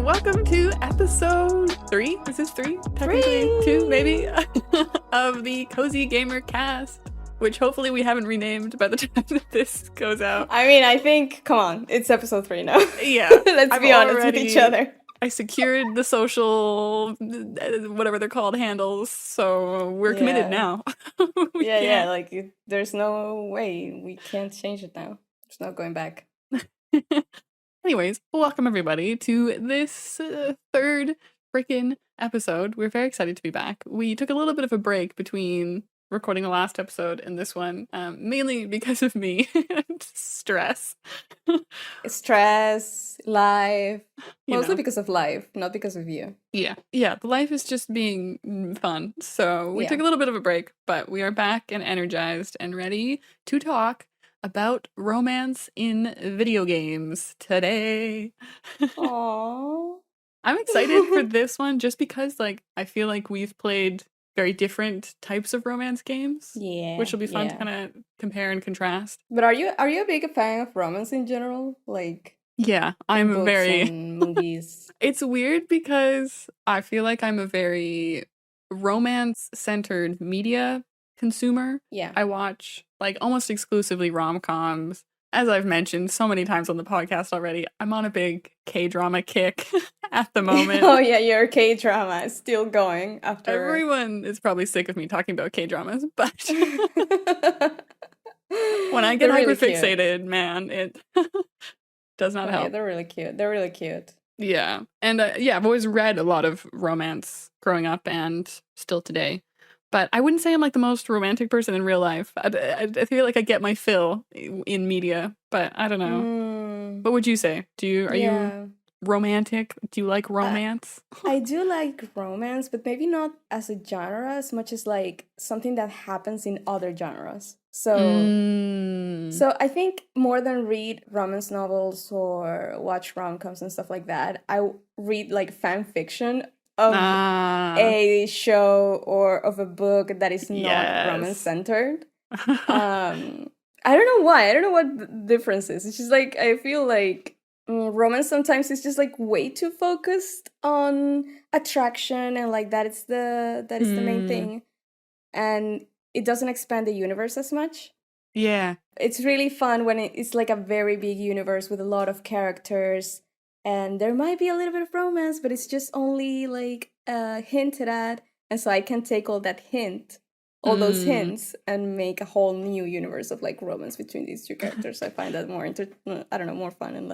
welcome to episode 3. Is this 3? Technically 2, maybe, of the Cozy Gamer Cast, which hopefully we haven't renamed by the time that this goes out. I mean, I think, come on, it's episode 3 now. Yeah. Let's be honest with each other. I secured the social, whatever they're called, handles, so we're committed now. There's no way we can't change it now. There's no going back. Anyways, welcome everybody to this third freaking episode. We're very excited to be back. We took a little bit of a break between recording the last episode and this one, mainly because of me. Stress. Stress, life. Mostly because of life, not because of you. Yeah, the life is just being fun. So we took a little bit of a break, but we are back and energized and ready to talk about romance in video games today. Aww. I'm excited for this one just because, I feel like we've played very different types of romance games. Yeah. Which will be fun to kind of compare and contrast. But are you a big fan of romance in general? Yeah, I'm books very and movies. It's weird because I feel like I'm a very romance-centered media consumer. Yeah. I watch almost exclusively rom-coms. As I've mentioned so many times on the podcast already, I'm on a big K-drama kick at the moment. Oh yeah, your K-drama is still going after. Everyone is probably sick of me talking about K-dramas, but when I get hyperfixated, man, it does not help. Yeah, they're really cute. Yeah. And I've always read a lot of romance growing up and still today. But I wouldn't say I'm the most romantic person in real life. I feel like I get my fill in media, but I don't know. What would you say? Are you romantic? Do you like romance? I do like romance, but maybe not as a genre as much as something that happens in other genres. So I think more than read romance novels or watch rom-coms and stuff like that, I read fan fiction of a show or of a book that is not romance centered. I don't know why. I don't know what the difference is. It's just I feel romance sometimes is just way too focused on attraction and that is the main thing, and it doesn't expand the universe as much. Yeah, it's really fun when it's a very big universe with a lot of characters. And there might be a little bit of romance, but it's just only hinted at. And so I can take all those hints, and make a whole new universe of romance between these two characters. I find that more more fun and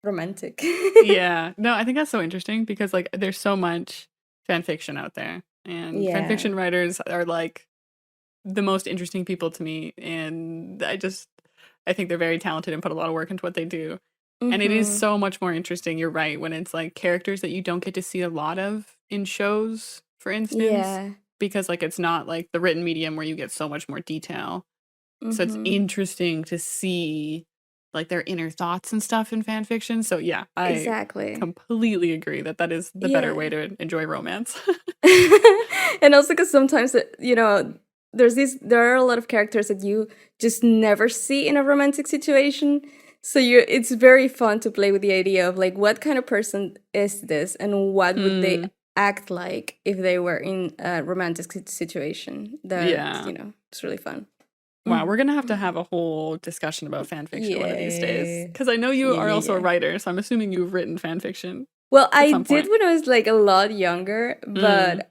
romantic. Yeah. No, I think that's so interesting because there's so much fan fiction out there. And fan fiction writers are the most interesting people to me. And I think they're very talented and put a lot of work into what they do. And it is so much more interesting, you're right, when it's characters that you don't get to see a lot of in shows, for instance. Yeah. Because it's not the written medium where you get so much more detail. So it's interesting to see their inner thoughts and stuff in fan fiction. So yeah, I completely agree that is the better way to enjoy romance. And also because sometimes, there are a lot of characters that you just never see in a romantic situation. So it's very fun to play with the idea of what kind of person is this, and what would they act like if they were in a romantic situation. It's really fun. Wow, we're gonna have a whole discussion about fan fiction one of these days, because I know you are also a writer, so I'm assuming you've written fan fiction. Well, I did when I was a lot younger, but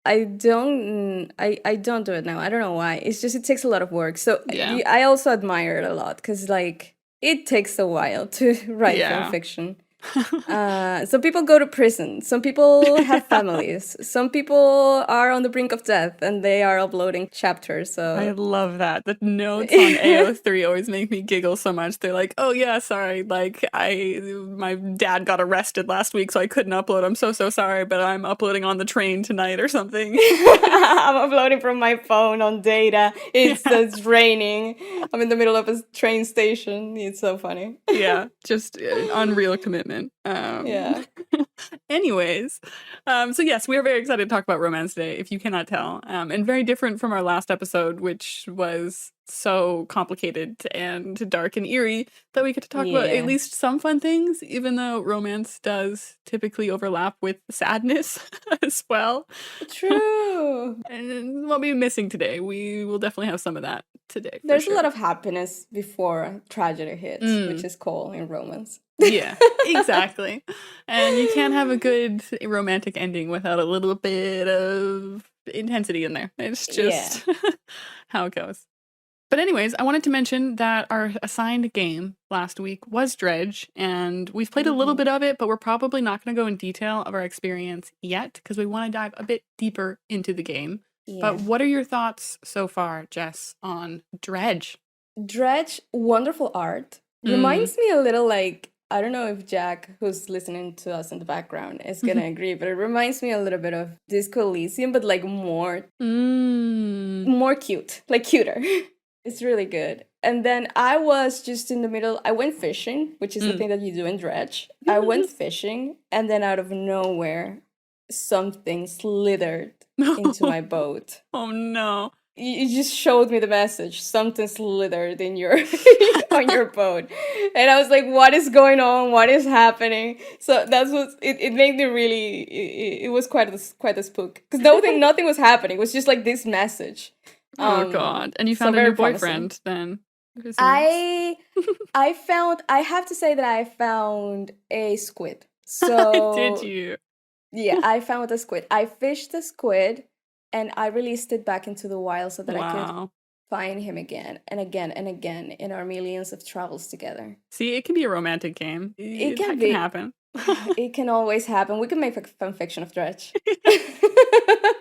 I don't do it now. I don't know why. It's just it takes a lot of work. So I also admire it a lot because it takes a while to write fan fiction. Some people go to prison. Some people have families. Some people are on the brink of death and they are uploading chapters. So I love that. The notes on AO3 always make me giggle so much. They're like, "Oh yeah, sorry. My dad got arrested last week, so I couldn't upload. I'm so sorry, but I'm uploading on the train tonight or something." I'm uploading from my phone on data. It's raining. I'm in the middle of a train station. It's so funny. Yeah, just unreal commitment. Anyways, so yes, we are very excited to talk about romance today, if you cannot tell. And very different from our last episode, which was so complicated and dark and eerie that we get to talk about at least some fun things, even though romance does typically overlap with sadness as well. True. And what we're missing today, we will definitely have some of that today. There's a lot of happiness before tragedy hits, which is cool in romance. Yeah, exactly. And you can't have a good romantic ending without a little bit of intensity in there. It's just how it goes. But anyways, I wanted to mention that our assigned game last week was Dredge, and we've played a little bit of it, but we're probably not going to go in detail of our experience yet, because we want to dive a bit deeper into the game. Yeah. But what are your thoughts so far, Jess, on Dredge? Dredge, wonderful art. Reminds me a little like, I don't know if Jack, who's listening to us in the background, is going to agree, but it reminds me a little bit of Disco Elysium, but like more cute, like cuter. It's really good. And then I was just in the middle. I went fishing, which is the thing that you do in Dredge. I went fishing, and then out of nowhere, something slithered into my boat. Oh, no. You just showed me the message. Something slithered in your on your boat. And I was like, what is going on? What is happening? So that's what it made me really, it was quite a spook. Because nothing was happening. It was just like this message. Oh God. And you found a new boyfriend then. I have to say that I found a squid. So did you? Yeah, I found a squid. I fished a squid and I released it back into the wild so that I could find him again and again and again in our millions of travels together. See, it can be a romantic game. It can happen. It can always happen. We can make a fan fiction of Dredge.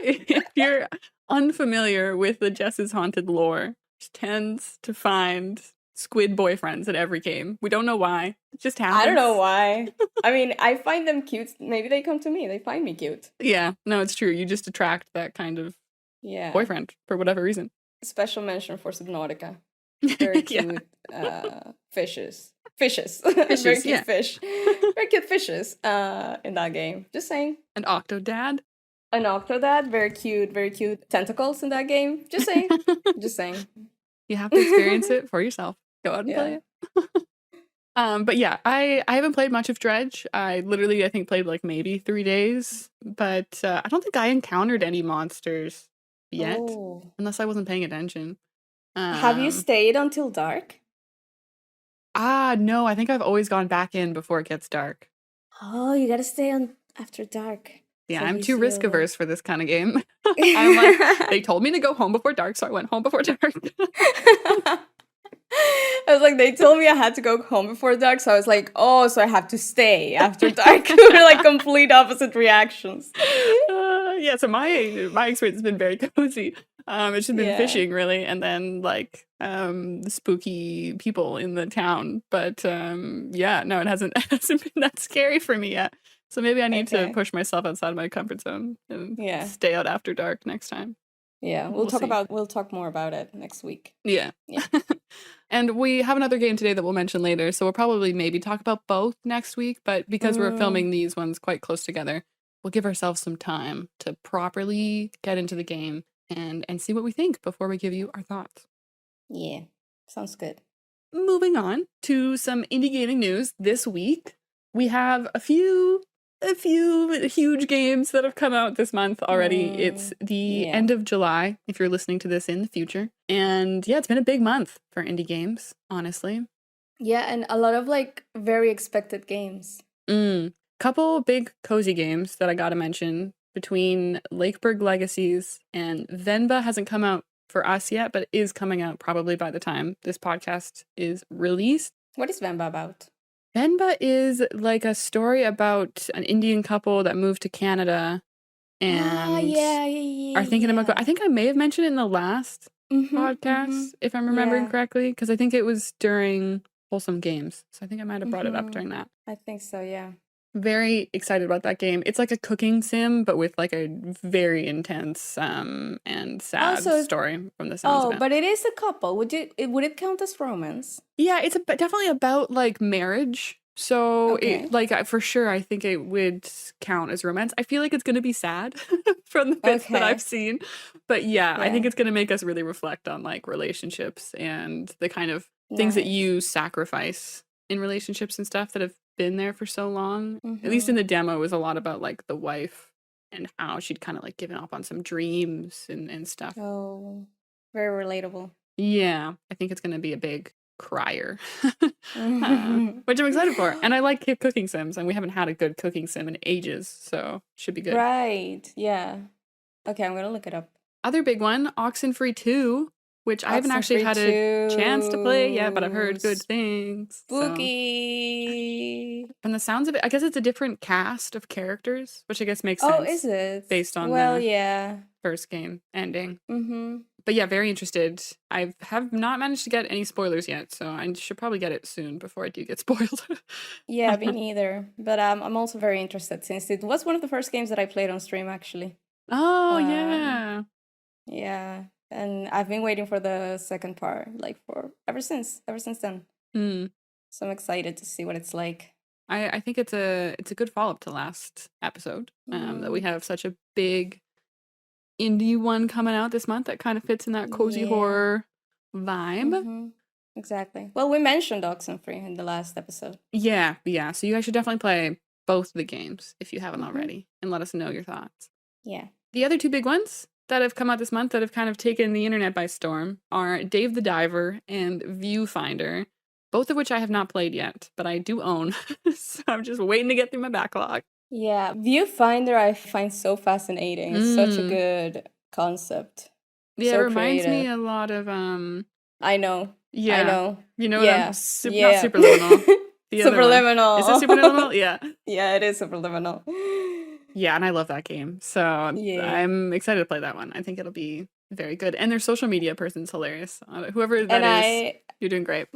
If you're unfamiliar with the Jess's Haunted lore, she tends to find squid boyfriends in every game. We don't know why. It just happens. I don't know why. I mean, I find them cute. Maybe they come to me. They find me cute. Yeah, no, it's true. You just attract that kind of boyfriend for whatever reason. Special mention for Subnautica. Very cute fishes. Very cute fish. Very cute fishes in that game. Just saying. An Octodad? An Octodad. Very cute tentacles in that game. Just saying. Just saying. You have to experience it for yourself. Go out and play it. But yeah, I haven't played much of Dredge. I think played like maybe 3 days, but I don't think I encountered any monsters yet, unless I wasn't paying attention. Have you stayed until dark? No, I think I've always gone back in before it gets dark. Oh, you gotta stay on after dark. Yeah, so I'm too risk averse for this kind of game. I'm like, they told me to go home before dark, so I went home before dark. I was like, they told me I had to go home before dark, so I was like, oh, so I have to stay after dark. We're like complete opposite reactions. Yeah, so my experience has been very cozy. It's just been fishing really, and then like spooky people in the town. But no, it hasn't been that scary for me yet. So maybe I need to push myself outside of my comfort zone and stay out after dark next time. Yeah, we'll talk more about it next week. Yeah. And we have another game today that we'll mention later, so we'll probably maybe talk about both next week, but because we're filming these ones quite close together, we'll give ourselves some time to properly get into the game and see what we think before we give you our thoughts. Yeah, sounds good. Moving on to some indie gaming news this week. We have a few huge games that have come out this month already. It's the end of July, if you're listening to this in the future. And yeah, it's been a big month for indie games, honestly. Yeah, and a lot of like very expected games. Couple big cozy games that I gotta mention between Lakeburg Legacies and Venba hasn't come out for us yet, but is coming out probably by the time this podcast is released. What is Venba about? Venba is like a story about an Indian couple that moved to Canada and are thinking about I think I may have mentioned it in the last podcast, if I'm remembering correctly, because I think it was during Wholesome Games. So I think I might have brought it up during that. I think so, yeah. Very excited about that game. It's like a cooking sim, but with like a very intense and sad story from the sounds of it. But it is a couple. Would it count as romance? Yeah, it's definitely about like marriage So Okay. for sure, I think it would count as romance. I feel like it's going to be sad from the bits that I've Okay. seen. But yeah, I think Yeah. it's going to make us really reflect on like relationships and the kind of things that Nice. you sacrifice in relationships and stuff that have been there for so long. At least in Mm-hmm. the demo, it was a lot about like the wife and how she'd kind of like given up on some dreams and stuff. Oh, very relatable. Yeah, I think it's going to be a big crier, which I'm excited for. And I like cooking sims, and we haven't had a good cooking sim in ages, so should be good. Right. Yeah. Okay, I'm gonna look it up. Other big one, Oxenfree 2, which I haven't actually Oxenfree had a chance to play yet, but I've 2. heard good things. So, Spooky. from the sounds of it, I guess it's a different cast of characters, which I guess makes Oh, sense is it? based on Well, the yeah. first game ending. Mm-hmm. But yeah, very interested. I have not managed to get any spoilers yet, so I should probably get it soon before I do get spoiled. Yeah, me neither. But I'm also very interested since it was one of the first games that I played on stream, actually. Oh, Um, yeah. yeah, and I've been waiting for the second part, like for ever since then. Mm. So I'm excited to see what it's like. I think it's a good follow-up to last episode. That we have such a big indie one coming out this month that kind of fits in that cozy Yeah. horror vibe. Mm-hmm. Exactly. Well, we mentioned Oxenfree in the last episode. Yeah. So you guys should definitely play both of the games if you haven't Mhm. already, and let us know your thoughts. Yeah. The other two big ones that have come out this month that have kind of taken the internet by storm are Dave the Diver and Viewfinder, both of which I have not played yet, but I do own. So I'm just waiting to get through my backlog. Yeah. Viewfinder I find so fascinating. It's such a good concept. Yeah, So it reminds me creative. a lot of I know. yeah. I know. You know what Yeah. I'm Yeah. not superliminal. The other one. Superliminal. Is it superliminal? Yeah. Yeah, it is superliminal. Yeah, and I love that game. So Yeah. I'm excited to play that one. I think it'll be very good. And their social media person's hilarious. Whoever And that is, you're doing great.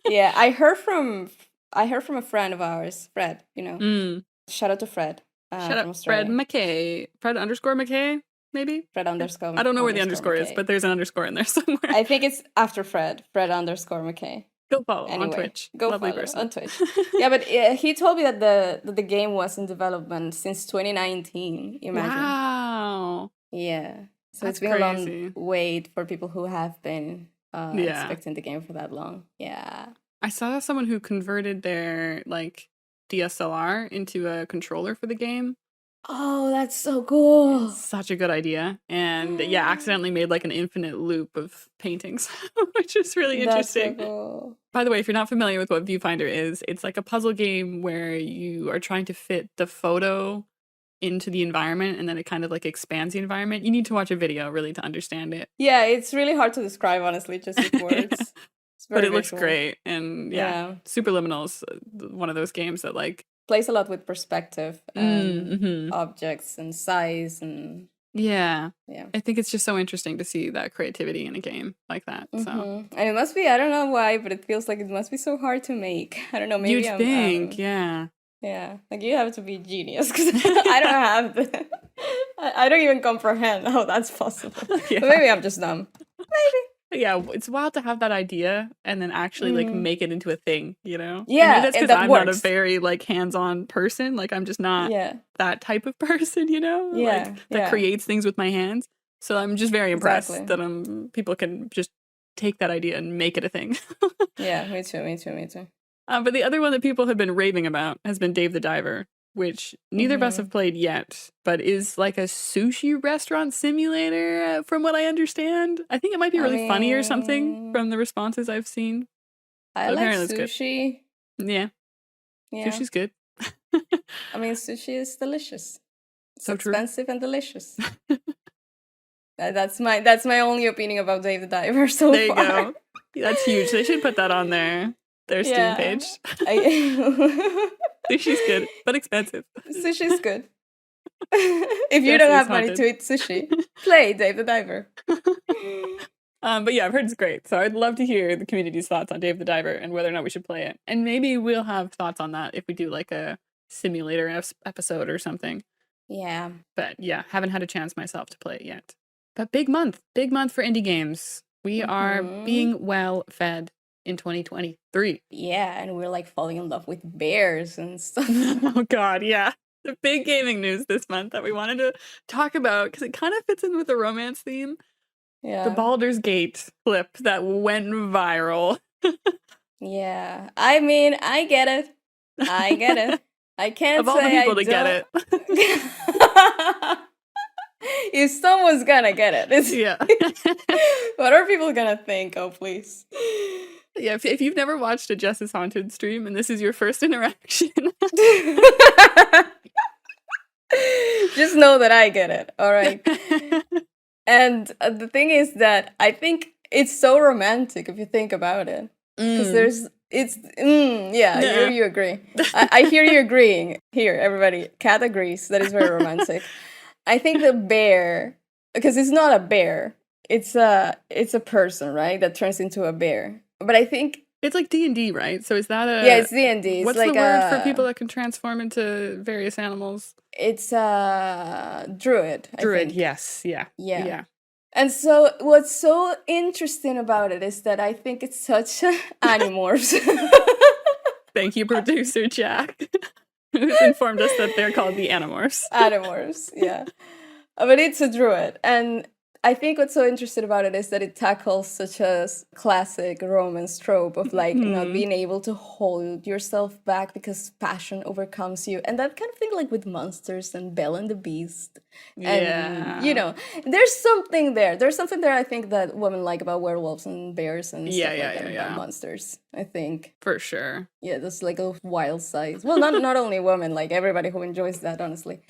yeah, I heard from a friend of ours, Fred, you know. Shout out to Fred. Shout from out Australia. Fred McKay. Fred underscore McKay, maybe? Fred underscore. I don't know where the underscore is, McKay. but there's an underscore in there somewhere. I think it's after Fred. Fred underscore McKay. Go follow him Anyway, on Twitch. Go Lovely follow person. on Twitch. Yeah, but he told me that the game was in development since 2019. Imagine. Wow. Yeah. So That's it's been crazy. a long wait for people who have been Yeah. expecting the game for that long. Yeah. I saw someone who converted their like DSLR into a controller for the game. Oh, that's so cool. Such a good idea. And yeah, accidentally made like an infinite loop of paintings, which is really interesting. That's so cool. By the way, if you're not familiar with what Viewfinder is, it's like a puzzle game where you are trying to fit the photo into the environment and then it kind of like expands the environment. You need to watch a video really to understand it. Yeah, it's really hard to describe, honestly, just with words. But it looks great. And yeah, Yeah. Superliminal's one of those games that like plays a lot with perspective and objects and size and yeah. Yeah. I think it's just so interesting to see that creativity in a game like that. So and it must be, I don't know why, but it feels like it must be so hard to make. I don't know, maybe you'd think, yeah. Yeah, like you have to be genius because I don't have the I don't even comprehend how that's possible. Yeah. But maybe I'm just dumb. Maybe. Yeah, it's wild to have that idea and then actually like make it into a thing, you know? Yeah, and maybe that's because that I'm works. not a very like hands-on person. Like I'm just not that type of person, you know? Like that creates things with my hands. So I'm just very impressed that people can just take that idea and make it a thing. Yeah, me too. But the other one that people have been raving about has been Dave the Diver, which neither of us have played yet, but is like a sushi restaurant simulator, from what I understand. I think it might be really funny or something from the responses I've seen. I like sushi. Yeah. Sushi's good. I mean, sushi is delicious. It's so expensive and delicious. That's my only opinion about Dave the Diver so there far. There you go. That's huge. They should put that on their Steam page. Sushi's good, but expensive. Sushi's good. If you don't have money to eat sushi, play Dave the Diver. But yeah, I've heard it's great. So I'd love to hear the community's thoughts on Dave the Diver and whether or not we should play it. And maybe we'll have thoughts on that if we do like a simulator episode or something. Yeah. But yeah, haven't had a chance myself to play it yet. But big month for indie games. We are being well fed. in 2023. Yeah, and we're like falling in love with bears and stuff. Oh God, yeah. The big gaming news this month that we wanted to talk about because it kind of fits in with the romance theme. Yeah. The Baldur's Gate clip that went viral. Yeah. I mean, I get it. I get it. I can't of all the say people I to get it. If someone's gonna get it, it's Yeah. what are people gonna think? Oh, please. Yeah, if you've never watched a Jess is Haunted stream and this is your first interaction. Just know that I get it. All right. And the thing is that I think it's so romantic if you think about it. Because yeah, you agree. I hear you agreeing. Here, everybody. Kat agrees that is very romantic. I think the bear, because it's not a bear, it's a person, right? That turns into a bear. But I think it's like D&D, right? So is that a... Yeah, it's D&D. What's like the word for people that can transform into various animals? It's a druid, I think. Yes. Yeah. And so what's so interesting about it is that I think it's such animorphs. Thank you, producer Jack, who's informed us that they're called the Animorphs. Animorphs, yeah. But it's a druid. And I think what's so interesting about it is that it tackles such a classic romance trope of like not being able to hold yourself back because passion overcomes you. And that kind of thing like with monsters and Belle and the Beast. And, you know, there's something there. There's something there I think that women like about werewolves and bears and stuff like that about monsters, I think. For sure. Yeah, that's like a wild side. Well, not only women, like everybody who enjoys that, honestly.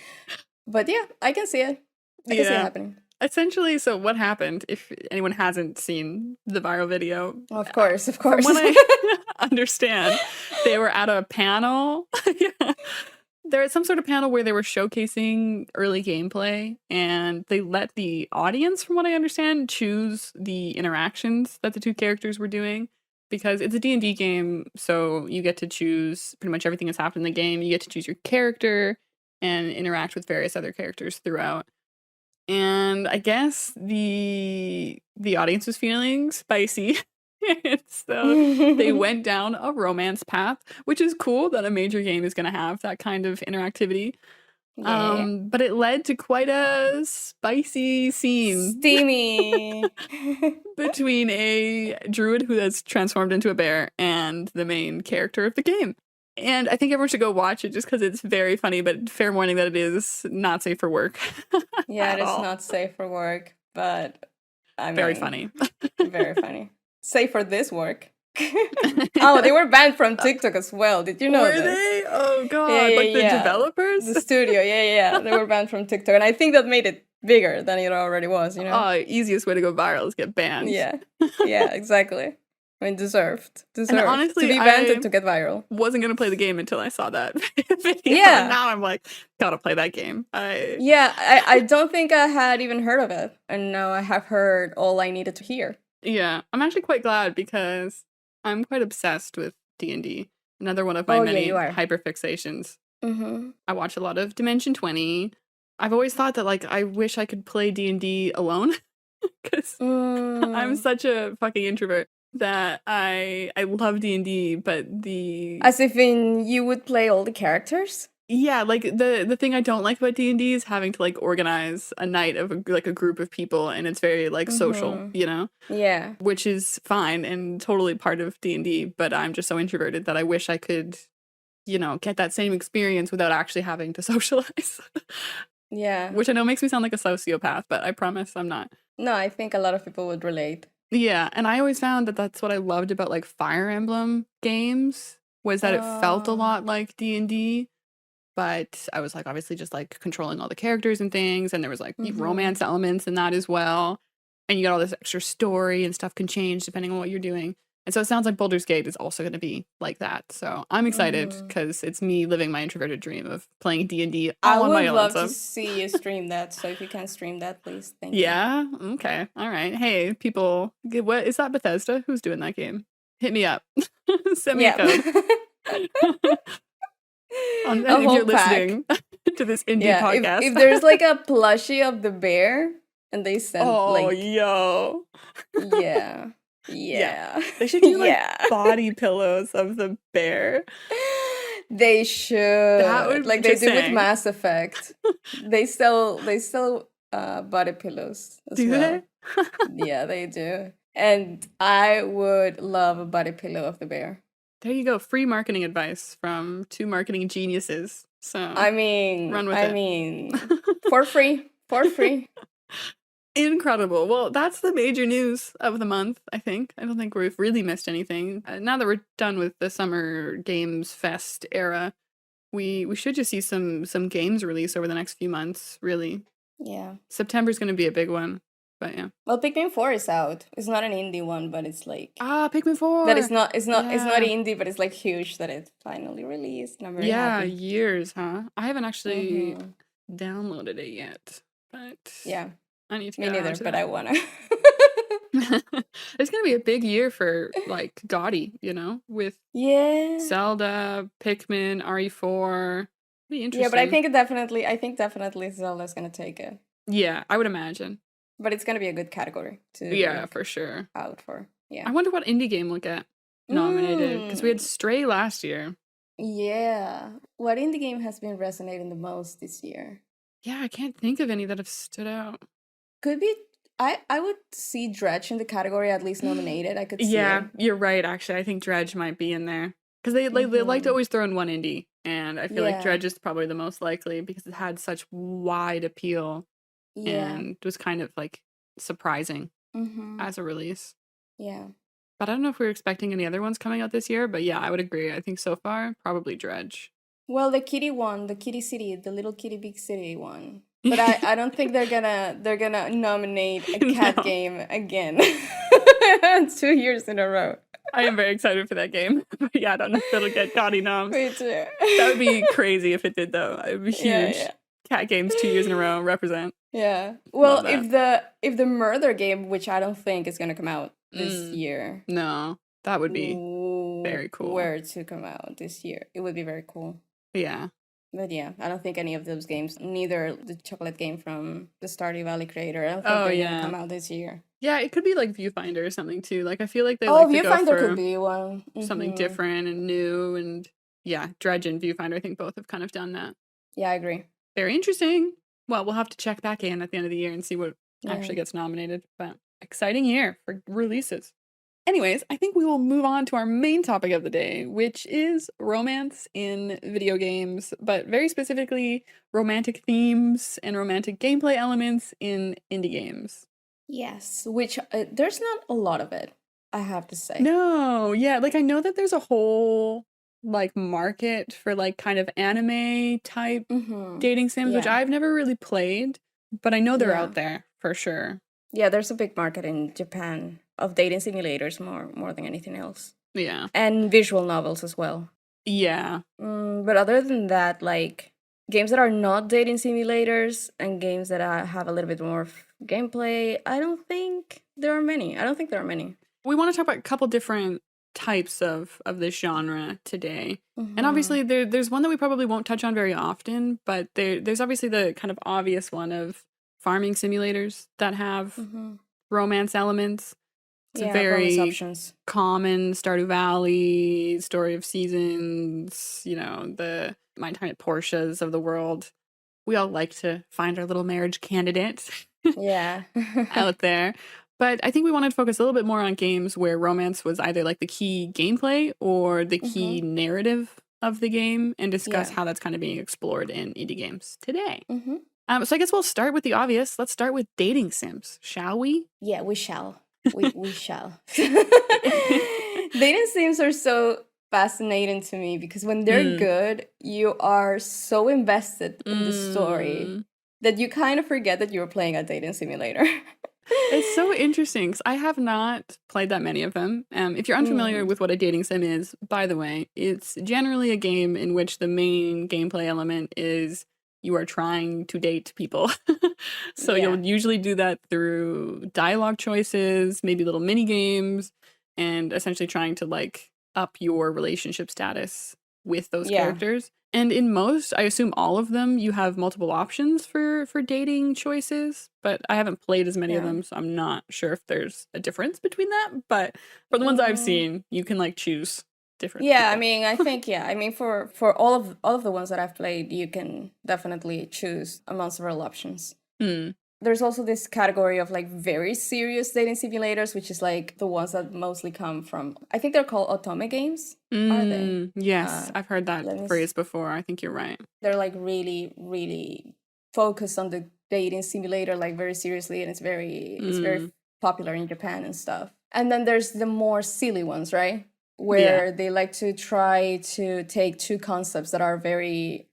But yeah, I can see it. I can see it happening. Essentially, so what happened, if anyone hasn't seen the viral video? Of course. From what I understand, they were at a panel. They're at some sort of panel where they were showcasing early gameplay, and they let the audience, from what I understand, choose the interactions that the two characters were doing. Because it's a D&D game, so you get to choose pretty much everything that's happened in the game. You get to choose your character and interact with various other characters throughout. And I guess the audience was feeling spicy. And so they went down a romance path, which is cool that a major game is going to have that kind of interactivity. Yeah. But it led to quite a spicy scene. Steamy. Between a druid who has transformed into a bear and the main character of the game. And I think everyone should go watch it just because it's very funny, but fair warning that it is not safe for work. Yeah, it is not safe for work, but I mean... Very funny. Very funny. Safe for this work. Oh, they were banned from TikTok as well. Did you know were this? They? Oh god, like the developers? The studio, yeah. They were banned from TikTok. And I think that made it bigger than it already was, you know? Oh, easiest way to go viral is get banned. Yeah, exactly. I mean, deserved. And honestly, to be banned and to get viral. Wasn't gonna play the game until I saw that video. Yeah. And now I'm like, gotta play that game. I don't think I had even heard of it. And now I have heard all I needed to hear. Yeah, I'm actually quite glad because I'm quite obsessed with D&D. Another one of my many hyperfixations. Mm-hmm. I watch a lot of Dimension 20. I've always thought that, like, I wish I could play D&D alone. Because I'm such a fucking introvert that I love D&D, but As if in you would play all the characters? Yeah, like, the thing I don't like about D&D is having to, like, organize a night of, a group of people, and it's very, like, social, you know? Yeah. Which is fine and totally part of D&D, but I'm just so introverted that I wish I could, you know, get that same experience without actually having to socialize. Yeah. Which I know makes me sound like a sociopath, but I promise I'm not. No, I think a lot of people would relate. Yeah, and I always found that that's what I loved about, like, Fire Emblem games, was that it felt a lot like D&D. But I was, like, obviously just, like, controlling all the characters and things, and there was, like, romance elements in that as well. And you got all this extra story, and stuff can change depending on what you're doing. And so it sounds like Baldur's Gate is also going to be like that. So I'm excited, because it's me living my introverted dream of playing D&D all on my own. I would love to see you stream that, so if you can stream that, please, thank you. Yeah? Okay. All right. Hey, people, what is that Bethesda? Who's doing that game? Hit me up. Send me a code. If you're listening to this indie podcast. If there's like a plushie of the bear and they send yo. Yeah. Yeah. They should do like Yeah. body pillows of the bear. They That should. would Like they just do with saying. Mass Effect. They sell body pillows as Do well. they? Yeah, they do. And I would love a body pillow of the bear. There you go. Free marketing advice from two marketing geniuses. So I mean, run with I it. mean, for free. For free. Incredible. Well, that's the major news of the month, I think. I don't think we've really missed anything. Now that we're done with the Summer Games Fest era, we should just see some games release over the next few months, really. Yeah. September's going to be a big one, but yeah. Well, Pikmin 4 is out. It's not an indie one, but it's like Pikmin 4. that is not it's not Yeah. indie, but it's like huge that it's finally released and I'm very Yeah, happy. years, huh? I haven't actually downloaded it yet, but Yeah. I need to Me get neither, onto but that. I wanna. It's gonna be a big year for like Gaudi, with Yeah. Zelda, Pikmin, RE4. Be interesting. Yeah, but I think definitely Zelda's gonna take it. Yeah, I would imagine. But it's gonna be a good category to Yeah, look for sure. out for. Yeah. I wonder what indie game will get nominated because we had Stray last year. Yeah. What indie game has been resonating the most this year? Yeah, I can't think of any that have stood out. Could be. I would see Dredge in the category at least nominated. I could see Yeah, it. you're right. Actually, I think Dredge might be in there because they like to always throw in one indie, and I feel like Yeah. Dredge is probably the most likely because it had such wide appeal Yeah. and was kind of like surprising Mm-hmm. as a release. Yeah. But I don't know if we were expecting any other ones coming out this year. But yeah, I would agree. I think so far probably Dredge. Well, the kitty one, the kitty city, the little kitty big city one. But I don't think they're gonna nominate a cat No. game again 2 years in a row. I am very excited for that game. But yeah, I don't know if it'll get Gaudi noms. Me too. That would be crazy if it did though. It would be huge. Yeah. Cat games 2 years in a row represent. Yeah. Well, Love if the murder game, which I don't think is gonna come out this year. No, that would be very cool. Were to come out this year, it would be very cool. Yeah. But yeah, I don't think any of those games, neither the chocolate game from the Stardew Valley creator, I don't think they're gonna come out this year. Yeah, it could be like Viewfinder or something too. Like I feel like they Oh, like to Viewfinder go for could be one. something different and new, and yeah, Dredge and Viewfinder I think both have kind of done that. Yeah, I agree. Very interesting. Well, we'll have to check back in at the end of the year and see what actually gets nominated. But exciting year for releases. Anyways, I think we will move on to our main topic of the day, which is romance in video games, but very specifically romantic themes and romantic gameplay elements in indie games. Yes, which there's not a lot of it, I have to say. No, yeah, like I know that there's a whole like market for like kind of anime type dating sims, which I've never really played, but I know they're out there for sure. Yeah, there's a big market in Japan of dating simulators more than anything else. Yeah. And visual novels as well. Yeah. But other than that, like games that are not dating simulators and games that have a little bit more gameplay, I don't think there are many. We want to talk about a couple different types of this genre today. And obviously there's one that we probably won't touch on very often, but there's obviously the kind of obvious one of farming simulators that have romance elements. It's a very common Stardew Valley, Story of Seasons, the My Time at Portia's of the world. We all like to find our little marriage candidate out there. But I think we wanted to focus a little bit more on games where romance was either like the key gameplay or the key narrative of the game and discuss how that's kind of being explored in indie games today. So I guess we'll start with the obvious. Let's start with dating sims, shall we? Yeah, we shall. We shall. Dating sims are so fascinating to me because when they're good, you are so invested in the story that you kind of forget that you're playing a dating simulator. It's so interesting because I have not played that many of them. If you're unfamiliar with what a dating sim is, by the way, it's generally a game in which the main gameplay element is you are trying to date people. So you'll usually do that through dialogue choices, maybe little mini games, and essentially trying to like up your relationship status with those characters. And in most, I assume all of them, you have multiple options for dating choices, but I haven't played as many of them, so I'm not sure if there's a difference between that. But for the ones I've seen, you can like choose different Yeah, people. I mean, I think I mean for all of the ones that I've played, you can definitely choose among several options. There's also this category of like very serious dating simulators, which is like the ones that mostly come from, I think they're called otome games, are they? Yes, I've heard that phrase before. I think you're right. They're like really, really focused on the dating simulator, like very seriously, and it's very popular in Japan and stuff. And then there's the more silly ones, right? Where they like to try to take two concepts that are very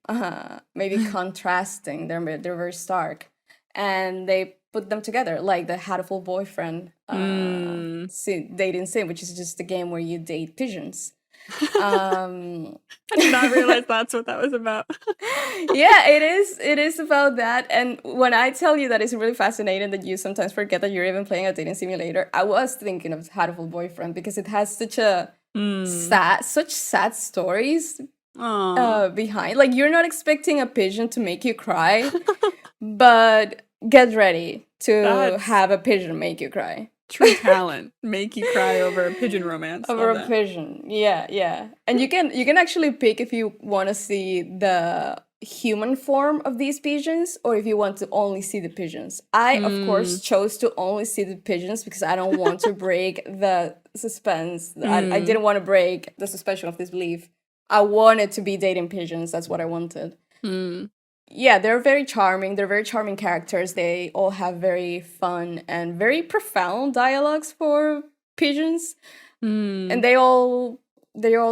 maybe contrasting. They're very stark, and they put them together, like the Hatoful boyfriend dating sim, which is just a game where you date pigeons. I did not realize that's what that was about. Yeah, it is about that. And when I tell you that it's really fascinating that you sometimes forget that you're even playing a dating simulator, I was thinking of Hatoful Boyfriend because it has such a such sad stories behind. Like, you're not expecting a pigeon to make you cry, but get ready to have a pigeon make you cry. True talent. Make you cry over a pigeon romance. Over a pigeon. Yeah. And you can actually pick if you want to see the human form of these pigeons or if you want to only see the pigeons. I of course chose to only see the pigeons because I don't want to break the suspense. I didn't want to break the suspension of disbelief. I wanted to be dating pigeons. That's what I wanted. Yeah, they're very charming. They're very charming characters. They all have very fun and very profound dialogues for pigeons. And they're all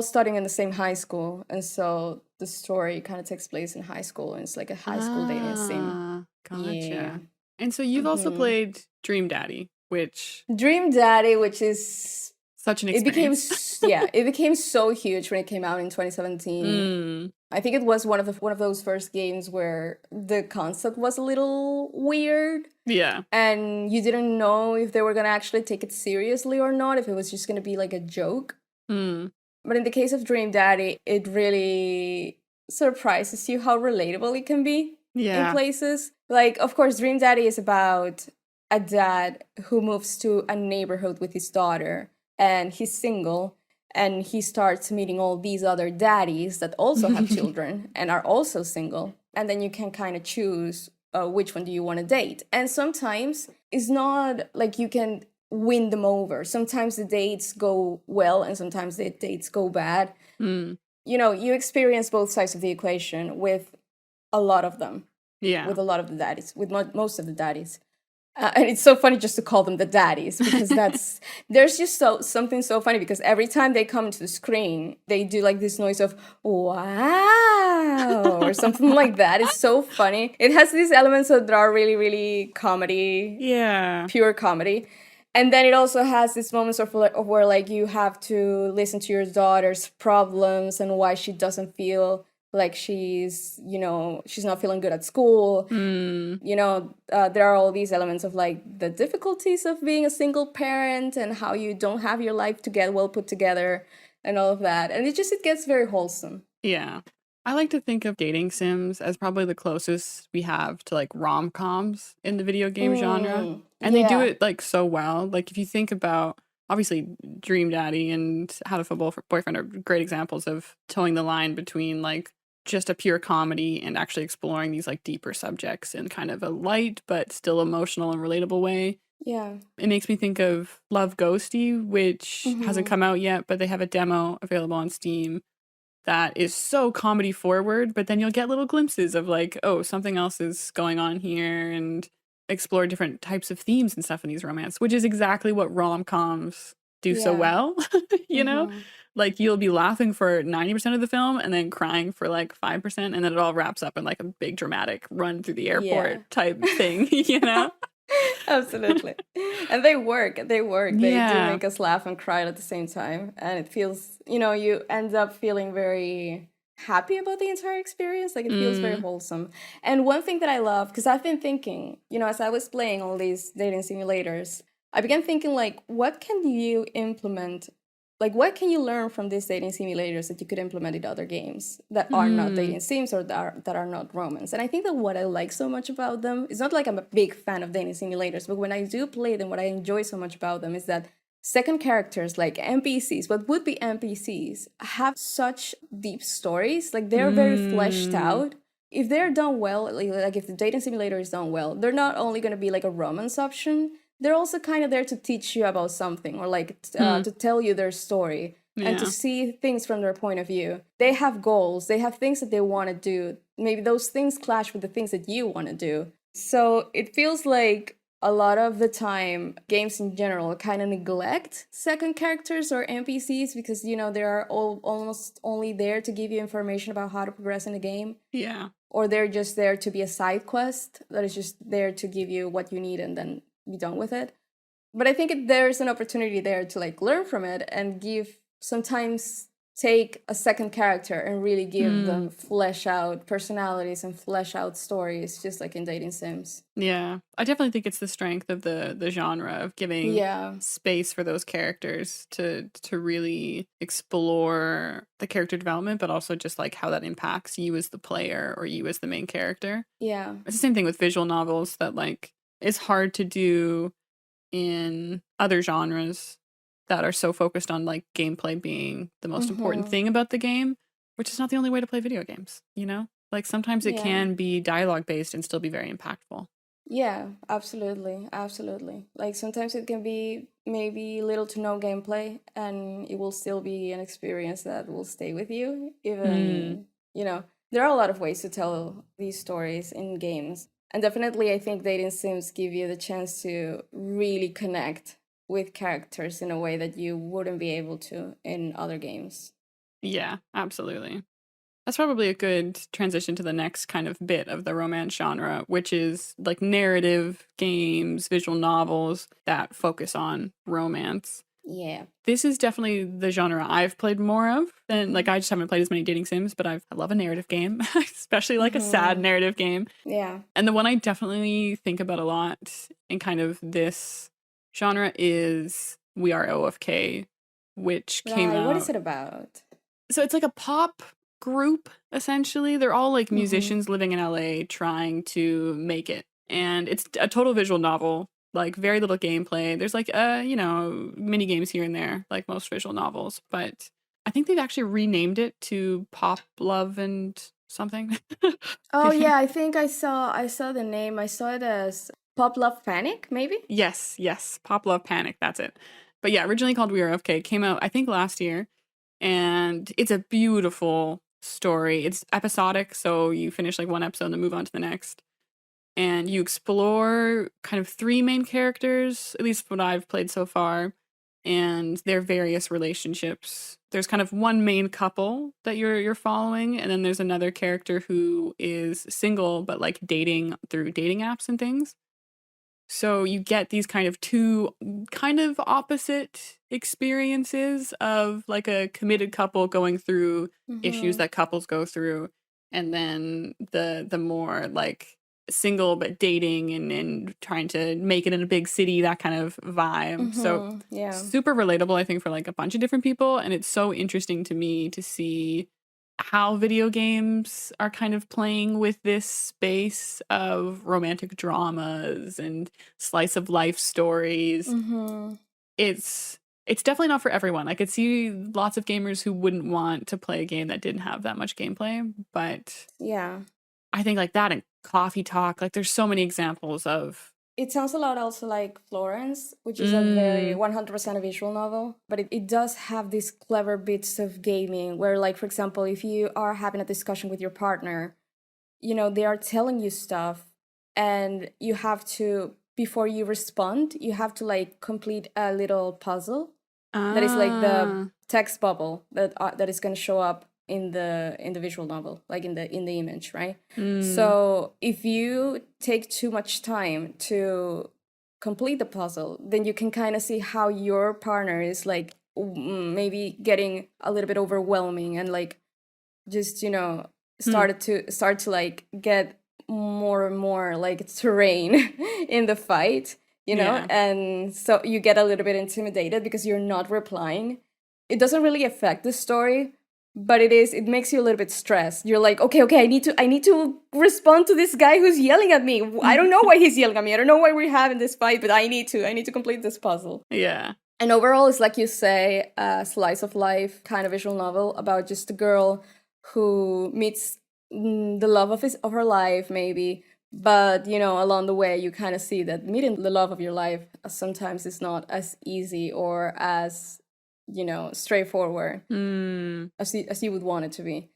studying in the same high school, and so the story kind of takes place in high school, and it's like a high school dating sim. Gotcha. Yeah. And so you've also played Dream Daddy, which is such an experience. It became so huge when it came out in 2017. I think it was one of those first games where the concept was a little weird. Yeah. And you didn't know if they were going to actually take it seriously or not, if it was just going to be like a joke. But in the case of Dream Daddy, it really surprises you how relatable it can be in places. Like, of course, Dream Daddy is about a dad who moves to a neighborhood with his daughter, and he's single. And he starts meeting all these other daddies that also have children and are also single. And then you can kind of choose which one do you want to date. And sometimes it's not like you can win them over. Sometimes the dates go well and sometimes the dates go bad. You know, you experience both sides of the equation with a lot of them. Yeah. With a lot of the daddies, with most of the daddies. And it's so funny just to call them the daddies because there's just something so funny because every time they come to the screen, they do like this noise of wow or something like that. It's so funny. It has these elements that are really, really comedy. Yeah. Pure comedy. And then it also has these moments of where like you have to listen to your daughter's problems and why she doesn't feel like she's not feeling good at school. There are all these elements of like the difficulties of being a single parent and how you don't have your life well put together and all of that, and it gets very wholesome. Yeah, I like to think of dating sims as probably the closest we have to like rom-coms in the video game genre, and they do it like so well. Like if you think about, obviously, Dream Daddy and Hatoful Boyfriend are great examples of towing the line between like just a pure comedy and actually exploring these like deeper subjects in kind of a light but still emotional and relatable way. Yeah. It makes me think of Love Ghostie, which hasn't come out yet, but they have a demo available on Steam that is so comedy forward, but then you'll get little glimpses of like, oh, something else is going on here, and explore different types of themes and stuff in these romance, which is exactly what rom-coms do so well, you know? Like, you'll be laughing for 90% of the film and then crying for like 5%, and then it all wraps up in like a big dramatic run through the airport type thing, you know? Absolutely. And they work. They do make us laugh and cry at the same time. And it feels, you end up feeling very happy about the entire experience. Like, it feels very wholesome. And one thing that I love, because I've been thinking, as I was playing all these dating simulators, I began thinking, like, what can you implement like, what can you learn from these dating simulators that you could implement in other games that are not dating sims or that are not romance? And I think that what I like so much about them, it's not like I'm a big fan of dating simulators, but when I do play them, what I enjoy so much about them is that second characters, like NPCs, what would be NPCs, have such deep stories. Like, they're very fleshed out. If they're done well, like if the dating simulator is done well, they're not only going to be like a romance option, they're also kind of there to teach you about something, or like to tell you their story and to see things from their point of view. They have goals, they have things that they want to do. Maybe those things clash with the things that you want to do. So it feels like a lot of the time, games in general kind of neglect second characters or NPCs because, you know, they are almost only there to give you information about how to progress in the game. Yeah. Or they're just there to be a side quest that is just there to give you what you need and then be done with it. But I think there's an opportunity there to like learn from it and sometimes take a second character and really give them flesh out personalities and flesh out stories, just like in dating sims. Yeah, I definitely think it's the strength of the genre of giving space for those characters to really explore the character development, but also just like how that impacts you as the player or you as the main character. Yeah, it's the same thing with visual novels that like is hard to do in other genres that are so focused on like gameplay being the most important thing about the game, which is not the only way to play video games, you know? Like sometimes it can be dialogue based and still be very impactful. Yeah, absolutely. Absolutely. Like sometimes it can be maybe little to no gameplay and it will still be an experience that will stay with you. Even, you know, there are a lot of ways to tell these stories in games. And definitely I think dating sims give you the chance to really connect with characters in a way that you wouldn't be able to in other games. Yeah, absolutely. That's probably a good transition to the next kind of bit of the romance genre, which is like narrative games, visual novels that focus on romance. Yeah. This is definitely the genre I've played more of. And like I just haven't played as many dating sims, but I love a narrative game, especially like a sad narrative game. Yeah. And the one I definitely think about a lot in kind of this genre is We Are OFK, which came out. What is it about? So it's like a pop group, essentially. They're all like musicians living in LA trying to make it. And it's a total visual novel, like very little gameplay. There's like, you know, mini games here and there, like most visual novels. But I think they've actually renamed it to Pop Love and something. Oh yeah, I think I saw the name. I saw it as Pop Love Panic, maybe? Yes. Pop Love Panic, that's it. But yeah, originally called We Are OFK, came out I think last year. And it's a beautiful story. It's episodic, so you finish like one episode and then move on to the next. And you explore kind of three main characters, at least what I've played so far, and their various relationships. There's kind of one main couple that you're following, and then there's another character who is single but like dating through dating apps and things. So you get these kind of two kind of opposite experiences of like a committed couple going through issues that couples go through, and then the more like single but dating and trying to make it in a big city, that kind of vibe. So super relatable, I think, for like a bunch of different people. And it's so interesting to me to see how video games are kind of playing with this space of romantic dramas and slice of life stories. It's definitely not for everyone. I could see lots of gamers who wouldn't want to play a game that didn't have that much gameplay, but yeah, I think like that and Coffee Talk, like there's so many examples of. It sounds a lot also like Florence, which is a very 100% a visual novel, but it does have these clever bits of gaming where, like, for example, if you are having a discussion with your partner, you know, they are telling you stuff and you have to, before you respond, you have to like complete a little puzzle that is like the text bubble that is going to show up in the visual novel, like in the image, right? So if you take too much time to complete the puzzle, then you can kind of see how your partner is like maybe getting a little bit overwhelming and like just, you know, start to like get more and more like terrain in the fight, you know. And so you get a little bit intimidated because you're not replying. it doesn't really affect the story, but it makes you a little bit stressed. You're like, okay, I need to respond to this guy who's yelling at me. I don't know why he's yelling at me. I don't know why we're having this fight, but I need to complete this puzzle. Yeah. And overall, it's like you say, a slice of life kind of visual novel about just a girl who meets the love of her life, maybe. But, you know, along the way, you kind of see that meeting the love of your life sometimes is not as easy or as, you know, straightforward as you would want it to be.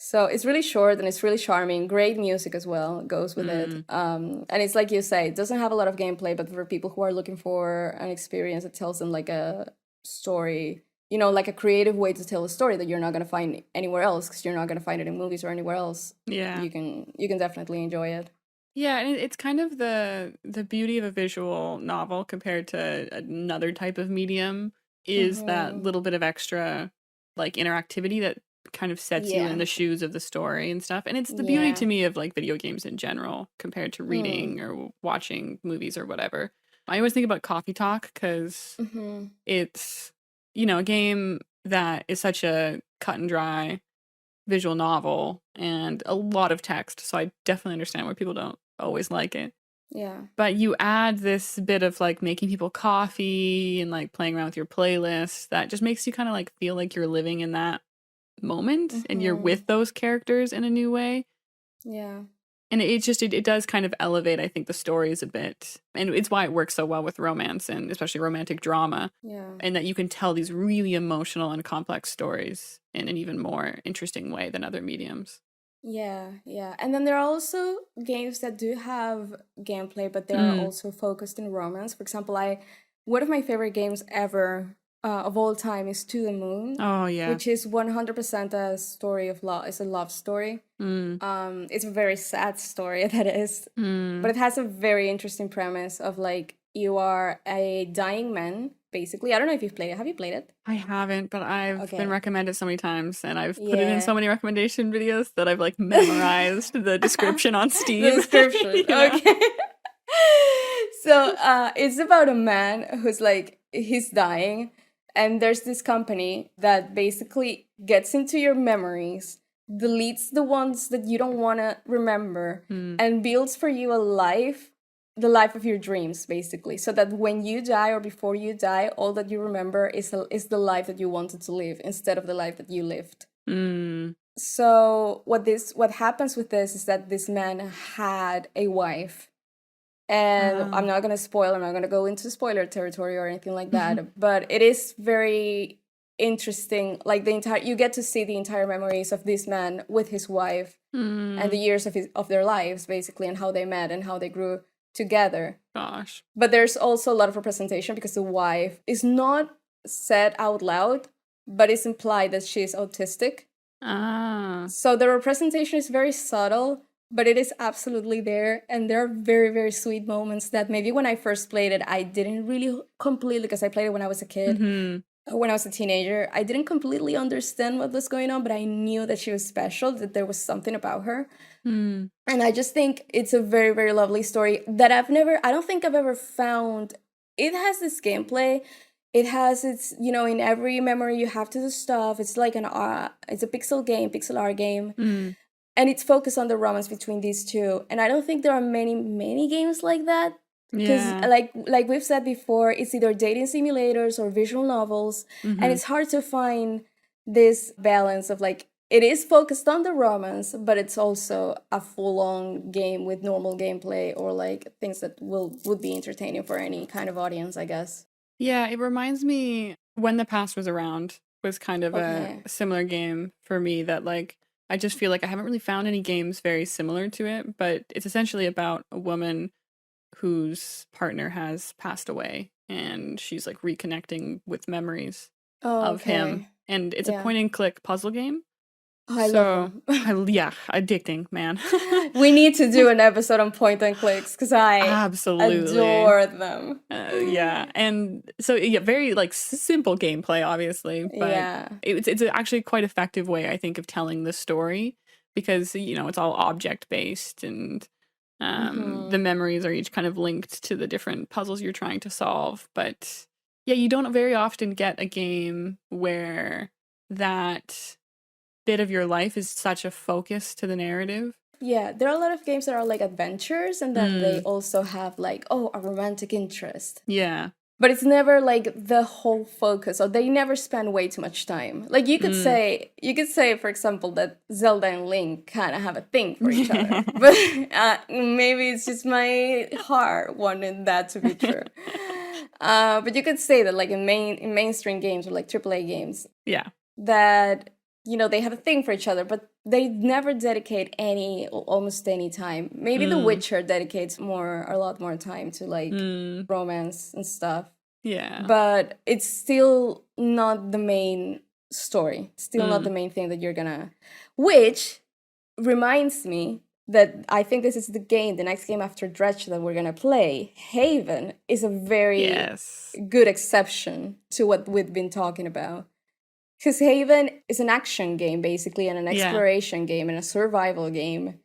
So it's really short and it's really charming. Great music as well goes with it. And it's like you say, it doesn't have a lot of gameplay, but for people who are looking for an experience, it tells them like a story, you know, like a creative way to tell a story that you're not going to find anywhere else, because you're not going to find it in movies or anywhere else. Yeah. You can definitely enjoy it. Yeah, and it's kind of the beauty of a visual novel compared to another type of medium is that little bit of extra like interactivity that kind of sets you in the shoes of the story and stuff. And it's the beauty to me of like video games in general compared to reading or watching movies or whatever. I always think about Coffee Talk because it's, you know, a game that is such a cut and dry visual novel and a lot of text. So I definitely understand why people don't always like it. Yeah. But you add this bit of like making people coffee and like playing around with your playlist that just makes you kind of like feel like you're living in that moment and you're with those characters in a new way. Yeah. And it does kind of elevate, I think, the stories a bit. And it's why it works so well with romance and especially romantic drama. Yeah. And that you can tell these really emotional and complex stories in an even more interesting way than other mediums. Yeah, yeah. And then there are also games that do have gameplay, but they are also focused in romance. For example, one of my favorite games ever of all time is To the Moon. Oh, yeah. Which is 100% a story of love. It's a love story. It's a very sad story, that is. But it has a very interesting premise of like, you are a dying man, basically. I don't know if you've played it. Have you played it? I haven't, but I've been recommended so many times, and I've put it in so many recommendation videos that I've like memorized the description on Steam. The description, you know? Okay. So it's about a man who's like, he's dying, and there's this company that basically gets into your memories, deletes the ones that you don't want to remember, and builds for you the life of your dreams, basically. So that when you die or before you die, all that you remember is the life that you wanted to live instead of the life that you lived. So what happens with this is that this man had a wife. And I'm not going to go into spoiler territory or anything like that, but it is very interesting. Like you get to see the entire memories of this man with his wife and the years of their lives, basically, and how they met and how they grew together. Gosh. But there's also a lot of representation because the wife is not said out loud, but it's implied that she's autistic. So the representation is very subtle, but it is absolutely there, and there are very, very sweet moments that maybe when I first played it, I didn't really completely, because I played it when I was a kid, when I was a teenager, I didn't completely understand what was going on, but I knew that she was special, that there was something about her. And I just think it's a very, very lovely story that I don't think I've ever found. It has this gameplay. It has its, you know, in every memory you have to do stuff. It's like it's a pixel art game. And it's focused on the romance between these two. And I don't think there are many, many games like that. Because like we've said before, it's either dating simulators or visual novels. And it's hard to find this balance of like, it is focused on the romance, but it's also a full-on game with normal gameplay or like things that would be entertaining for any kind of audience, I guess. Yeah, it reminds me When the Past Was Around was kind of a similar game for me that like, I just feel like I haven't really found any games very similar to it, but it's essentially about a woman whose partner has passed away and she's like reconnecting with memories of him. And it's a point and click puzzle game. I love them. Yeah, addicting, man. We need to do an episode on point and clicks because I absolutely adore them. Yeah, and so very like simple gameplay, obviously, but it's actually quite effective way, I think, of telling the story because you know it's all object based and the memories are each kind of linked to the different puzzles you're trying to solve, but Yeah, you don't very often get a game where that bit of your life is such a focus to the narrative. Yeah, there are a lot of games that are like adventures, and then they also have like, oh, a romantic interest. Yeah. But it's never like the whole focus, or they never spend way too much time. Like you could say, for example, that Zelda and Link kind of have a thing for each other. But maybe it's just my heart wanted that to be true. But you could say that like in mainstream games or like AAA games, yeah, that they have a thing for each other, but they never dedicate almost any time. Maybe The Witcher dedicates a lot more time to like romance and stuff. Yeah. But it's still not the main story. Still not the main thing that you're gonna. Which reminds me that I think this is the next game after Dredge that we're gonna play. Haven is a very good exception to what we've been talking about. Because Haven is an action game, basically, and an exploration game, and a survival game,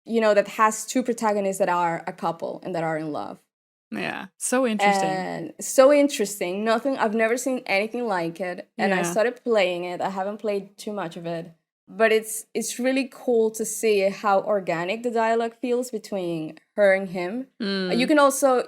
that has two protagonists that are a couple and that are in love. Yeah, so interesting. And so interesting. I've never seen anything like it. And I started playing it. I haven't played too much of it. But it's really cool to see how organic the dialogue feels between her and him. You can also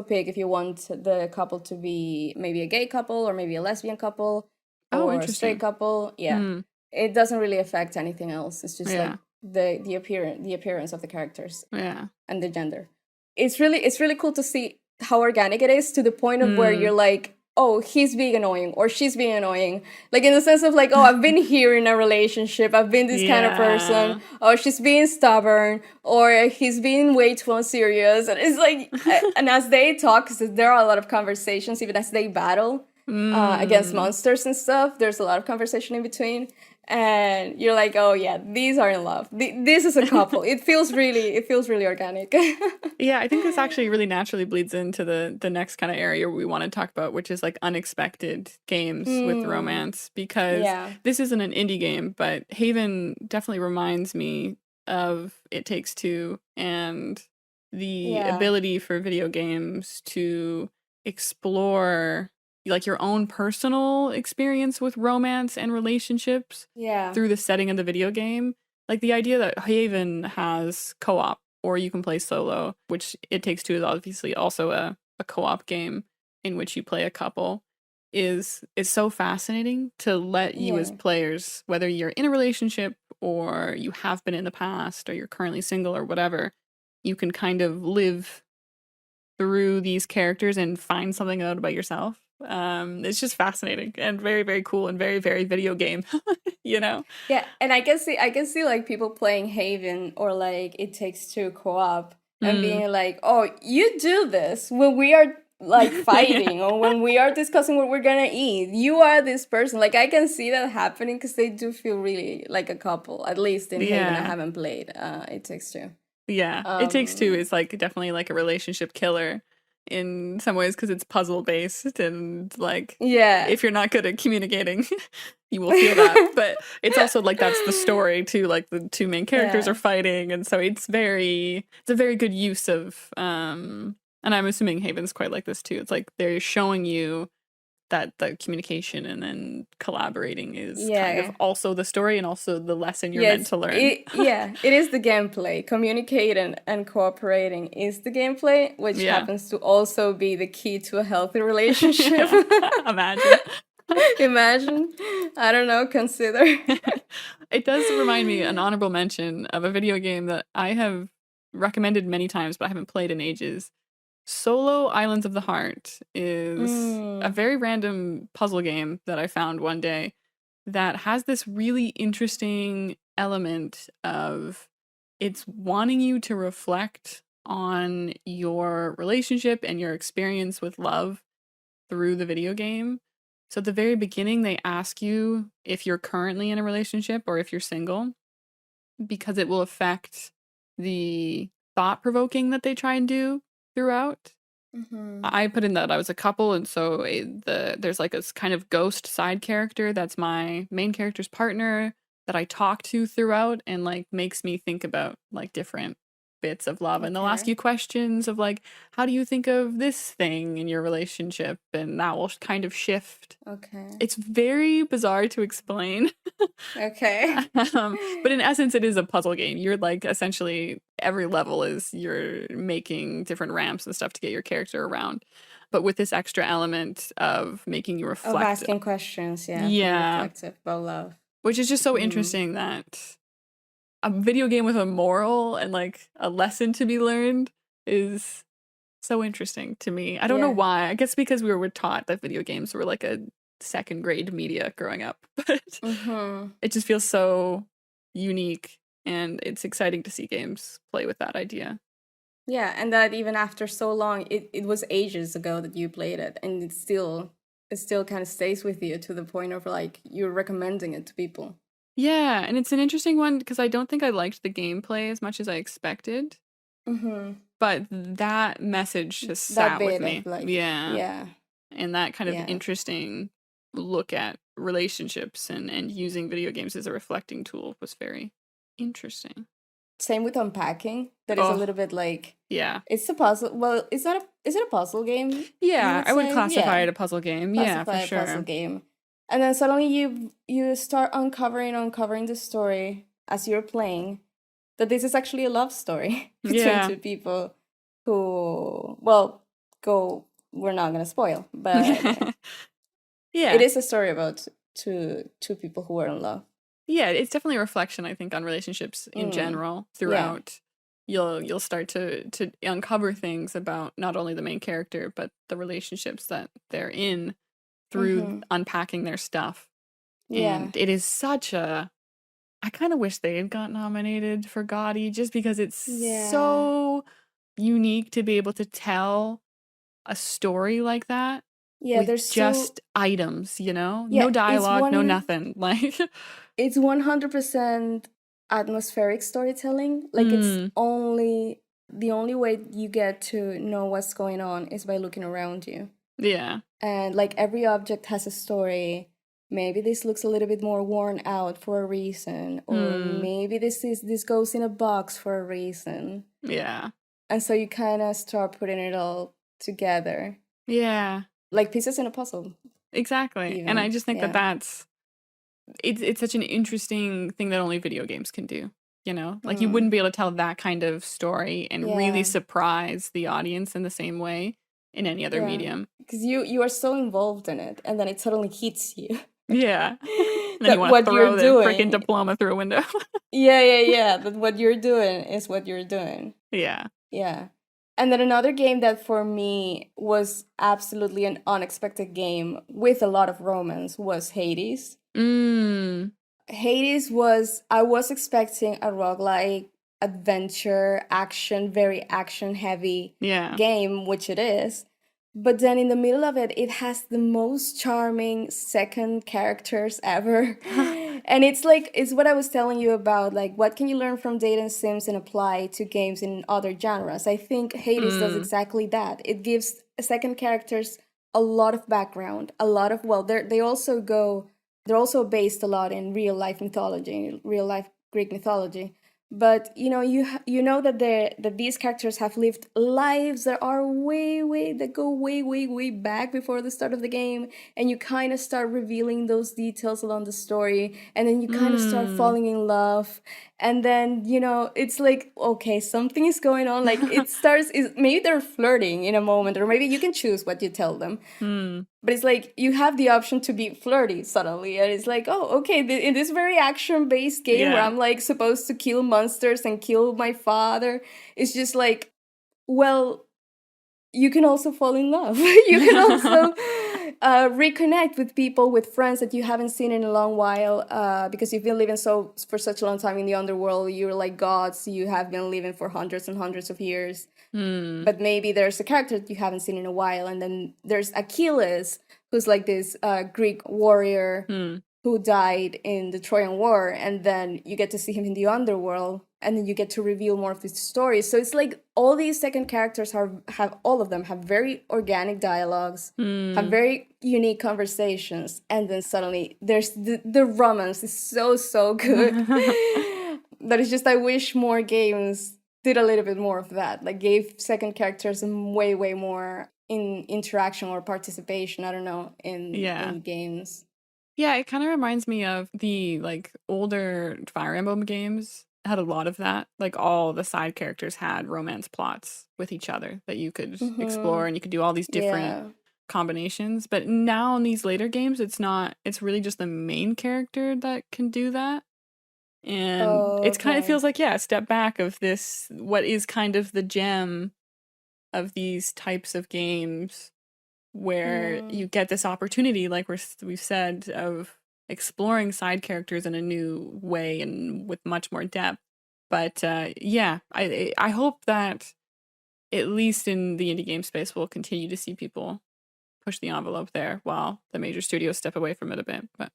pick if you want the couple to be maybe a gay couple or maybe a lesbian couple. Or a straight couple, it doesn't really affect anything else. It's just like the appearance of the characters, and the gender. It's really cool to see how organic it is, to the point of where you're like, oh, he's being annoying or she's being annoying, like in the sense of like, oh, I've been here in a relationship, I've been this kind of person, or she's being stubborn, or he's being way too unserious, and it's like, and as they talk, because there are a lot of conversations, even as they battle. Against monsters and stuff, there's a lot of conversation in between, and you're like, oh yeah, these are in love. This is a couple. It feels really organic. Yeah, I think this actually really naturally bleeds into the next kind of area we want to talk about, which is like unexpected games with romance, because this isn't an indie game, but Haven definitely reminds me of It Takes Two and the ability for video games to explore like your own personal experience with romance and relationships through the setting of the video game. Like the idea that Haven has co-op, or you can play solo, which It Takes Two is obviously also a co-op game in which you play a couple, is so fascinating to let you as players, whether you're in a relationship or you have been in the past or you're currently single or whatever, you can kind of live through these characters and find something out about yourself. It's just fascinating and very, very cool and very, very video game, Yeah, and I can see like people playing Haven or like It Takes Two co-op and being like, oh, you do this when we are like fighting or when we are discussing what we're gonna eat. You are this person. Like I can see that happening because they do feel really like a couple. At least in Haven, I haven't played It Takes Two. Yeah, It Takes Two is like definitely like a relationship killer in some ways because it's puzzle based, and like if you're not good at communicating you will feel that, but it's also like that's the story too, like the two main characters are fighting, and so it's a very good use of and I'm assuming Haven's quite like this too. It's like they're showing you that the communication and then collaborating is kind of also the story and also the lesson you're meant to learn. It is the gameplay. Communicating and cooperating is the gameplay, which happens to also be the key to a healthy relationship. Imagine. I don't know, consider. It does remind me, an honorable mention of a video game that I have recommended many times, but I haven't played in ages. Solo Islands of the Heart is a very random puzzle game that I found one day that has this really interesting element of it's wanting you to reflect on your relationship and your experience with love through the video game. So at the very beginning, they ask you if you're currently in a relationship or if you're single, because it will affect the thought-provoking that they try and do throughout. I put in that I was a couple, and so there's like a kind of ghost side character that's my main character's partner that I talk to throughout, and like makes me think about like different bits of love, and they'll ask you questions of like, how do you think of this thing in your relationship, and that will kind of shift. Okay. It's very bizarre to explain. Okay. But in essence, it is a puzzle game. You're like, essentially every level is you're making different ramps and stuff to get your character around, but with this extra element of making you reflect, of asking questions, being reflective about love, which is just so interesting that a video game with a moral and like a lesson to be learned is so interesting to me. I don't know why. I guess because we were taught that video games were like a second grade media growing up, but it just feels so unique, and it's exciting to see games play with that idea. Yeah, and that even after so long, it was ages ago that you played it, and it still kind of stays with you to the point of like you're recommending it to people. Yeah, and it's an interesting one because I don't think I liked the gameplay as much as I expected. But that message has sat with me. Like, yeah. And that kind of interesting look at relationships and using video games as a reflecting tool was very interesting. Same with Unpacking. That is a little bit like, it's a puzzle. Well, is it a puzzle game? Yeah, I would classify it a puzzle game. Yeah, for sure. Puzzle game. And then suddenly you start uncovering the story as you're playing, that this is actually a love story between two people who, we're not going to spoil, but it is a story about two people who are in love. Yeah, it's definitely a reflection, I think, on relationships in general throughout. You'll start to uncover things about not only the main character, but the relationships that they're in through unpacking their stuff. And it is such a... I kind of wish they had got nominated for Ghostie, just because it's so unique to be able to tell a story like that. Yeah, there's just items, you know? No dialogue, no nothing. Like, it's 100% atmospheric storytelling. Like, it's the only way you get to know what's going on is by looking around you. Yeah. And like every object has a story. Maybe this looks a little bit more worn out for a reason, or maybe this goes in a box for a reason. Yeah. And so you kind of start putting it all together. Yeah. Like pieces in a puzzle. Exactly. Even. And I just think that that's it's such an interesting thing that only video games can do, you know? Like you wouldn't be able to tell that kind of story and really surprise the audience in the same way in any other medium. Because you are so involved in it, and then it suddenly hits you. Yeah. And then you want to throw the freaking diploma through a window. Yeah. But what you're doing is what you're doing. Yeah. Yeah. And then another game that for me was absolutely an unexpected game with a lot of romance was Hades. Hades I was expecting a roguelike adventure, action, very action heavy game, which it is. But then in the middle of it, it has the most charming second characters ever. And it's what I was telling you about, like, what can you learn from dating sims and apply to games in other genres? I think Hades does exactly that. It gives second characters a lot of background, a lot of, they're also based a lot in real life mythology, real life Greek mythology. But you know that these characters have lived lives that are that go way back before the start of the game, and you kind of start revealing those details along the story, and then you kind of start falling in love, and then it's like, okay, something is going on. Like maybe they're flirting in a moment, or maybe you can choose what you tell them. But it's like you have the option to be flirty suddenly, and it's like, oh, okay, in this very action-based game where I'm like supposed to kill monsters and kill my father, it's just like, well, you can also fall in love. You can also reconnect with people, with friends that you haven't seen in a long while, because you've been living for such a long time in the underworld. You're like gods. You have been living for hundreds and hundreds of years. But maybe there's a character that you haven't seen in a while, and then there's Achilles, who's like this Greek warrior who died in the Trojan War, and then you get to see him in the underworld, and then you get to reveal more of his stories. So it's like all these second characters have all of them have very organic dialogues, have very unique conversations, and then suddenly there's the romance is so good. That is just, I wish more games did a little bit more of that, like gave second characters way more in interaction or participation, I don't know, in games. Yeah, it kind of reminds me of the like older Fire Emblem games had a lot of that. Like all the side characters had romance plots with each other that you could explore, and you could do all these different combinations. But now in these later games, it's really just the main character that can do that. And it's kind of feels like, a step back of this, what is kind of the gem of these types of games, where you get this opportunity, like we've said, of exploring side characters in a new way and with much more depth. But I hope that at least in the indie game space, we'll continue to see people push the envelope there while the major studios step away from it a bit. But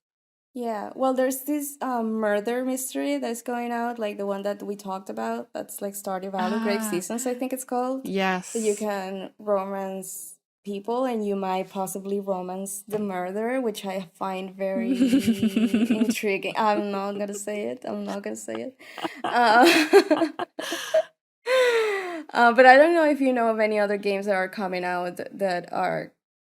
yeah, well, there's this murder mystery that's going out, like the one that we talked about. That's like Stardew Valley, Grave Seasons, I think it's called. Yes. So you can romance people, and you might possibly romance the murderer, which I find very intriguing. I'm not gonna say it. But I don't know if you know of any other games that are coming out that are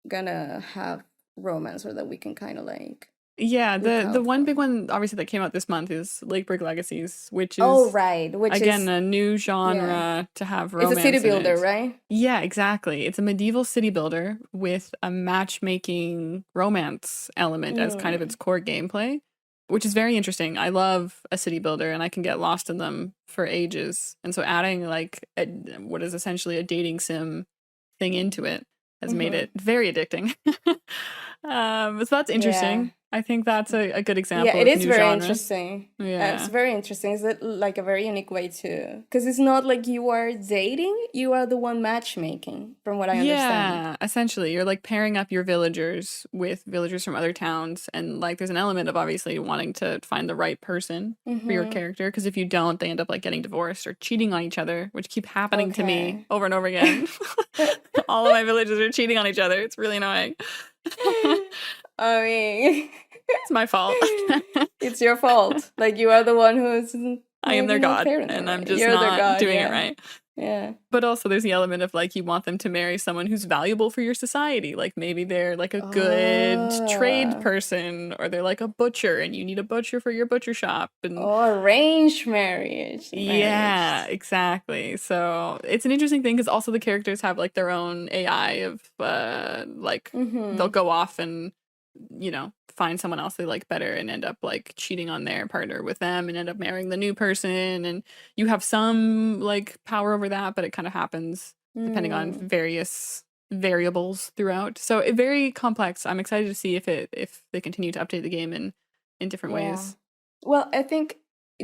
gonna have romance, or that we can kind of like. Yeah, the one big one obviously that came out this month is Lakeburg Legacies, which is which again is a new genre to have romance. It's a city builder, right? Yeah, exactly. It's a medieval city builder with a matchmaking romance element as kind of its core gameplay, which is very interesting. I love a city builder, and I can get lost in them for ages. And so adding like what is essentially a dating sim thing into it has made it very addicting. So that's interesting. Yeah. I think that's a good example. Yeah, it is very genre. interesting. Yeah, it's very interesting. It's like a very unique way to, because it's not like you are dating; you are the one matchmaking, from what I understand. Yeah, essentially, you're like pairing up your villagers with villagers from other towns, and like there's an element of obviously wanting to find the right person for your character, because if you don't, they end up like getting divorced or cheating on each other, which keep happening to me over and over again. All of my villagers are cheating on each other. It's really annoying. I mean, it's my fault. It's your fault. Like, you are the one who's. I am their god, and I'm just not doing it right. Yeah. But also there's the element of like you want them to marry someone who's valuable for your society. Like maybe they're like a good trade person, or they're like a butcher and you need a butcher for your butcher shop. And arranged marriage. Yeah, exactly. So it's an interesting thing because also the characters have like their own AI of they'll go off and find someone else they like better and end up like cheating on their partner with them and end up marrying the new person, and you have some like power over that, but it kind of happens depending on various variables throughout. So it's very complex. I'm excited to see if they continue to update the game in different ways. Well, I think,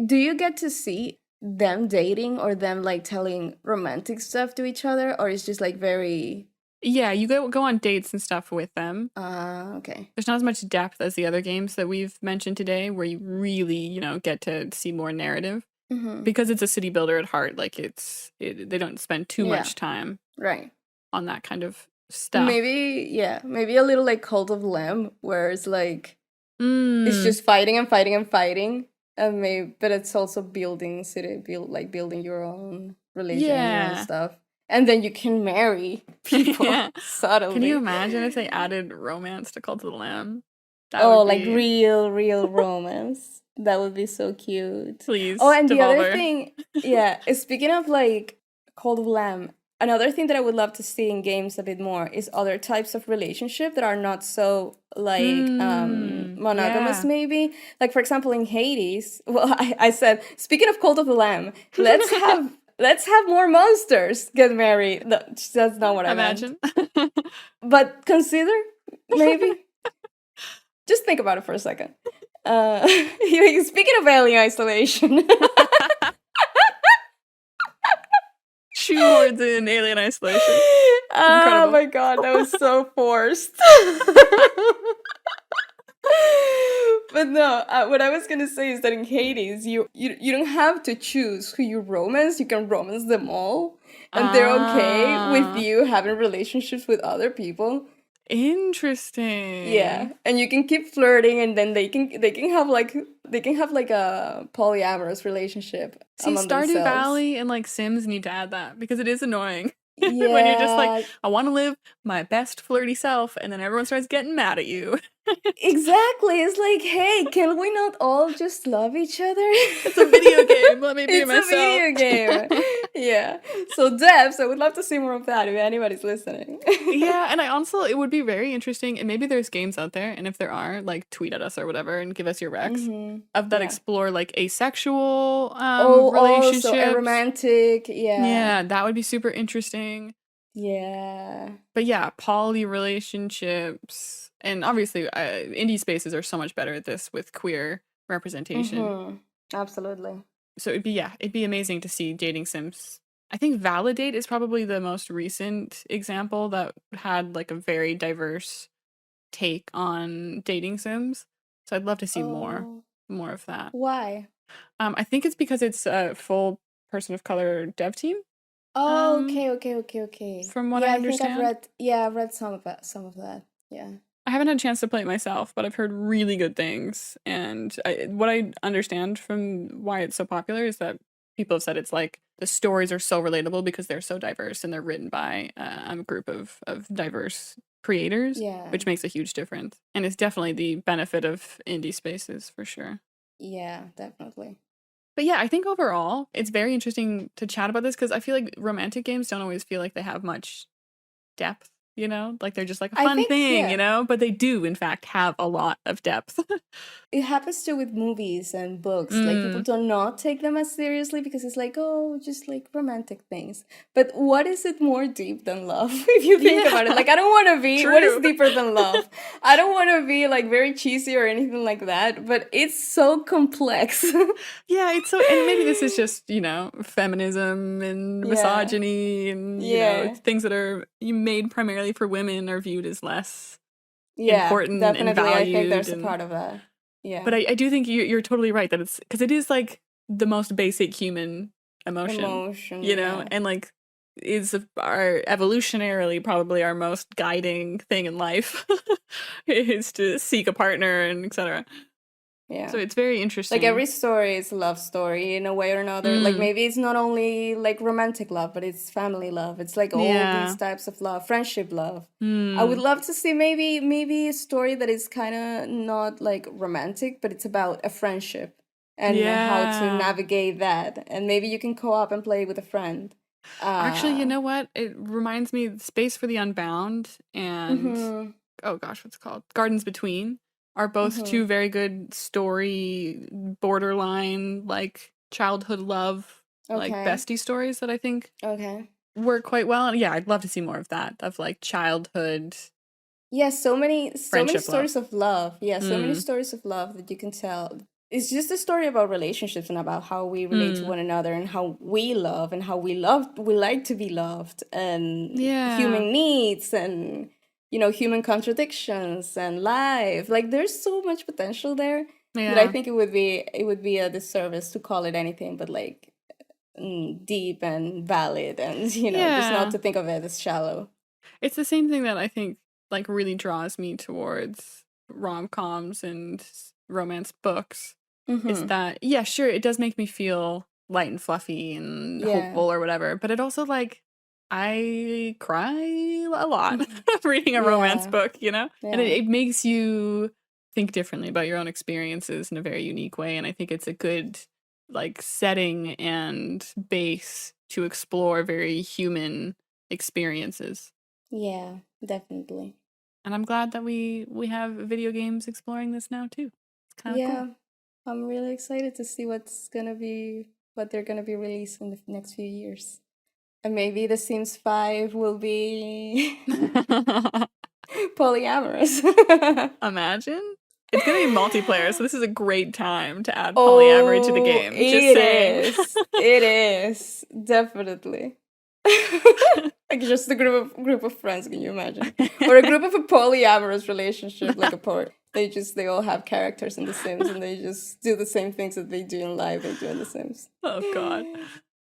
do you get to see them dating or them like telling romantic stuff to each other, or it's just like very... Yeah, you go on dates and stuff with them. Okay. There's not as much depth as the other games that we've mentioned today, where you really, get to see more narrative. Because it's a city builder at heart. Like they don't spend too much time on that kind of stuff. Maybe a little like Cult of Lamb, where it's like it's just fighting and fighting and fighting, but it's also building building your own religion and stuff. And then you can marry people subtly. Can you imagine if they added romance to Cult of the Lamb? Like real romance. That would be so cute. Please. Oh, and the other thing, speaking of like Cult of the Lamb, another thing that I would love to see in games a bit more is other types of relationship that are not so like monogamous, maybe. Like, for example, in Hades, well, I said, speaking of Cult of the Lamb, let's have more monsters get married. No, that's not what I meant. But consider, maybe. Just think about it for a second. Speaking of alien isolation. Shoehorns in alien isolation. Oh my god, that was so forced. But no, what I was gonna say is that in Hades, you don't have to choose who you romance. You can romance them all, and they're okay with you having relationships with other people. Interesting. Yeah, and you can keep flirting, and then they can have like they can have like a polyamorous relationship among Stardew themselves. Valley and like Sims need to add that because it is annoying. Yeah. When you're just like, I want to live my best flirty self, and then everyone starts getting mad at you. Exactly. It's like, hey, can we not all just love each other? It's a video game. Let me be myself. It's a video game. Yeah. So devs, I would love to see more of that if anybody's listening. Yeah, and it would be very interesting, and maybe there's games out there, and if there are, like, tweet at us or whatever and give us your recs of that explore like asexual relationships. So a romantic, Yeah, that would be super interesting. Yeah. But yeah, poly relationships. And obviously, indie spaces are so much better at this with queer representation. Absolutely. So it'd be amazing to see dating sims. I think Validate is probably the most recent example that had like a very diverse take on dating sims. So I'd love to see more of that. Why? I think it's because it's a full person of color dev team. Oh, okay. From what I understand. I've read some of that. Yeah. I haven't had a chance to play it myself, but I've heard really good things. And what I understand from why it's so popular is that people have said it's like the stories are so relatable because they're so diverse and they're written by a group of diverse creators, which makes a huge difference. And it's definitely the benefit of indie spaces for sure. Yeah, definitely. But yeah, I think overall it's very interesting to chat about this because I feel like romantic games don't always feel like they have much depth. You know, like they're just like a fun thing, you know, but they do, in fact, have a lot of depth. It happens too with movies and books. Like people do not take them as seriously because it's like, oh, just like romantic things. But what is it more deep than love? If you think about it, like I don't want to be. What is deeper than love? I don't want to be like very cheesy or anything like that. But it's so complex. Yeah, it's so, and maybe this is just feminism and misogyny and you know things that are made primarily for women are viewed as less important definitely. and valued. I think there's a part of that. Yeah, but I do think you're totally right that it's because it is like the most basic human emotion, you know, and like is our evolutionarily probably our most guiding thing in life is to seek a partner and etc. Yeah. So it's very interesting. Like every story is a love story in a way or another. Like maybe it's not only like romantic love, but it's family love. It's like all these types of love, friendship love. I would love to see maybe a story that is kind of not like romantic, but it's about a friendship and how to navigate that. And maybe you can co-op and play with a friend. Actually, you know what? It reminds me Space for the Unbound and oh gosh, what's it called? Gardens Between. Are both two very good story, borderline, like childhood love, like bestie stories that I think work quite well. And yeah, I'd love to see more of that, of like childhood. Yeah, so many stories of love. Yeah, so many stories of love that you can tell. It's just a story about relationships and about how we relate to one another and how we love and how we like to be loved and human needs and human contradictions and life. Like there's so much potential there that I think it would be a disservice to call it anything but like deep and valid and just not to think of it as shallow. It's the same thing that I think like really draws me towards rom-coms and romance books. Is that sure, it does make me feel light and fluffy and hopeful or whatever, but it also like I cry a lot reading a romance book, and it makes you think differently about your own experiences in a very unique way. And I think it's a good like setting and base to explore very human experiences. Yeah, definitely. And I'm glad that we have video games exploring this now too. It's kind of cool. I'm really excited to see what they're gonna be released in the next few years. And maybe The Sims 5 will be polyamorous. Imagine. It's going to be multiplayer, so this is a great time to add polyamory to the game. Just saying. It is. Definitely. Like just a group of friends, can you imagine? Or a group of a polyamorous relationship, like a port. They all have characters in The Sims and they just do the same things that they do in live, they do in The Sims. Oh, God.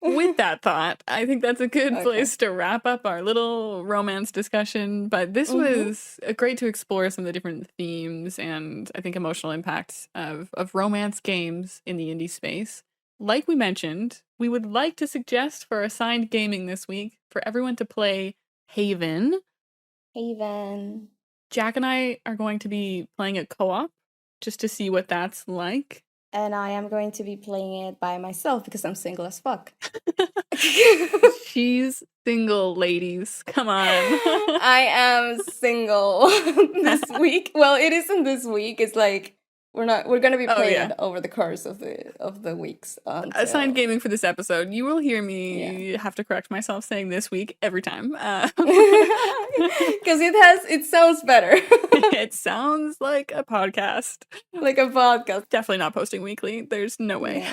with that thought, I think that's a good place to wrap up our little romance discussion. But this was great to explore some of the different themes and I think emotional impacts of romance games in the indie space. Like we mentioned, we would like to suggest for assigned gaming this week for everyone to play Haven. Jack and I are going to be playing it co-op just to see what that's like. And I am going to be playing it by myself because I'm single as fuck. She's single, ladies. Come on. I am single this week. Well, it isn't this week. It's like we're gonna be playing it over the course of the weeks. Assigned gaming for this episode. You will hear me have to correct myself saying this week every time. Because it sounds better. It sounds like a podcast. Like a podcast. Definitely not posting weekly. There's no way.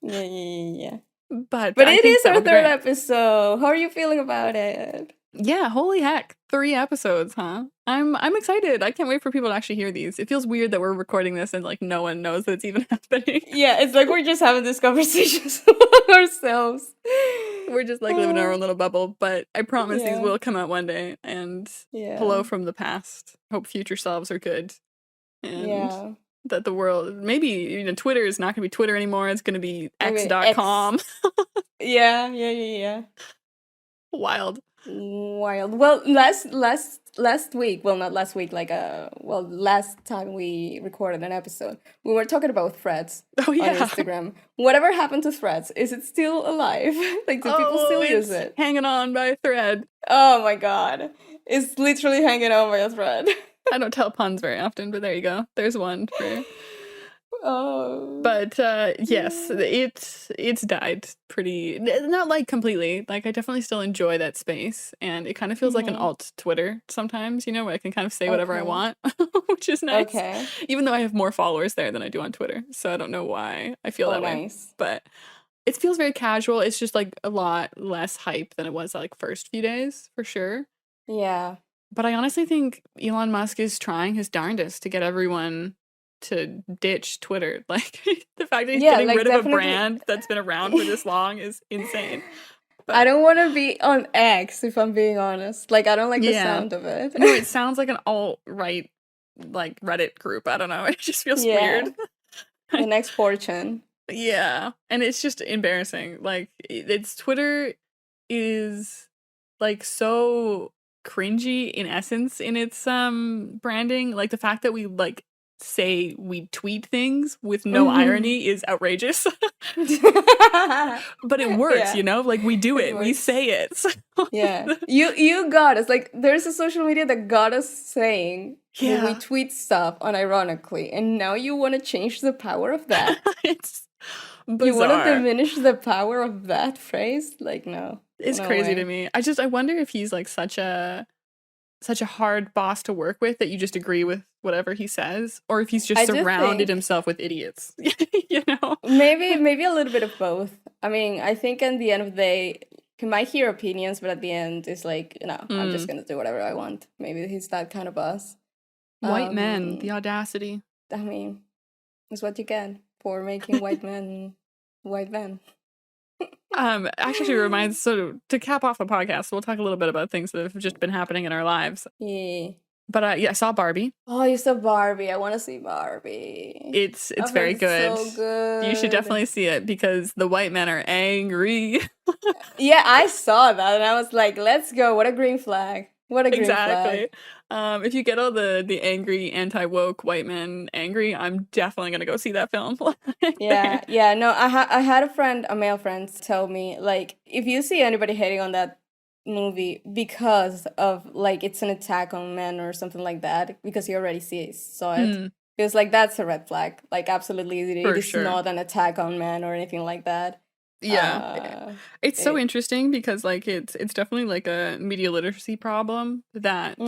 Yeah. But it is our third episode. How are you feeling about it? Yeah, holy heck. 3 episodes, huh? I'm excited. I can't wait for people to actually hear these. It feels weird that we're recording this and like no one knows that it's even happening. Yeah, it's like we're just having this conversation ourselves. We're just like living in our own little bubble, but I promise these will come out one day. And hello from the past. Hope future selves are good. And that the world, maybe Twitter is not going to be Twitter anymore. It's going to be x.com. Yeah. Wild. Well, last week, well, not last week, last time we recorded an episode, we were talking about threads on Instagram. Whatever happened to threads? Is it still alive? Like, do people still use it? Hanging on by a thread. Oh my god. It's literally hanging on by a thread. I don't tell puns very often, but there you go. There's one for... But yes, it's died pretty, not like completely. Like I definitely still enjoy that space, and it kind of feels like an alt Twitter sometimes, where I can kind of say whatever I want, which is nice. Okay. Even though I have more followers there than I do on Twitter, so I don't know why I feel that way. But it feels very casual. It's just like a lot less hype than it was like first few days, for sure. Yeah. But I honestly think Elon Musk is trying his darndest to get everyone to ditch Twitter. Like the fact that he's getting rid of a brand that's been around for this long is insane. But I don't want to be on X, if I'm being honest. Like I don't like the sound of it. No, it sounds like an alt-right like Reddit group. I don't know. It just feels weird. The next fortune. Yeah. And it's just embarrassing. Like it's Twitter is like so cringy in essence in its branding. Like the fact that we like say we tweet things with no irony is outrageous. But it works, like we do it. We say it. So. Yeah. You got us. Like there's a social media that got us saying we tweet stuff unironically, and now you want to change the power of that. It's bizarre. You want to diminish the power of that phrase? Like no. It's crazy to me. I wonder if he's like such a hard boss to work with that you just agree with whatever he says, or if he's just surrounded himself with idiots. Maybe a little bit of both. I mean, I think at the end of the day he might hear opinions, but at the end it's like, I'm just gonna do whatever I want. Maybe he's that kind of boss. White men, the audacity. I mean, it's what you get for making white men white men. Actually reminds, so to cap off the podcast, we'll talk a little bit about things that have just been happening in our lives. Yeah. But I saw Barbie. Oh, you saw Barbie. I want to see Barbie. It's very good. So good. You should definitely see it because the white men are angry. Yeah, I saw that and I was like, let's go. What a green flag. What a green flag. If you get all the angry anti-woke white men angry, I'm definitely gonna go see that film. Yeah. No, I had a male friend tell me, like, if you see anybody hating on that movie because of like it's an attack on men or something like that, because he already saw it, it was like, that's a red flag. Like absolutely, it is not an attack on men or anything like that. Yeah, it's so interesting because like it's definitely like a media literacy problem that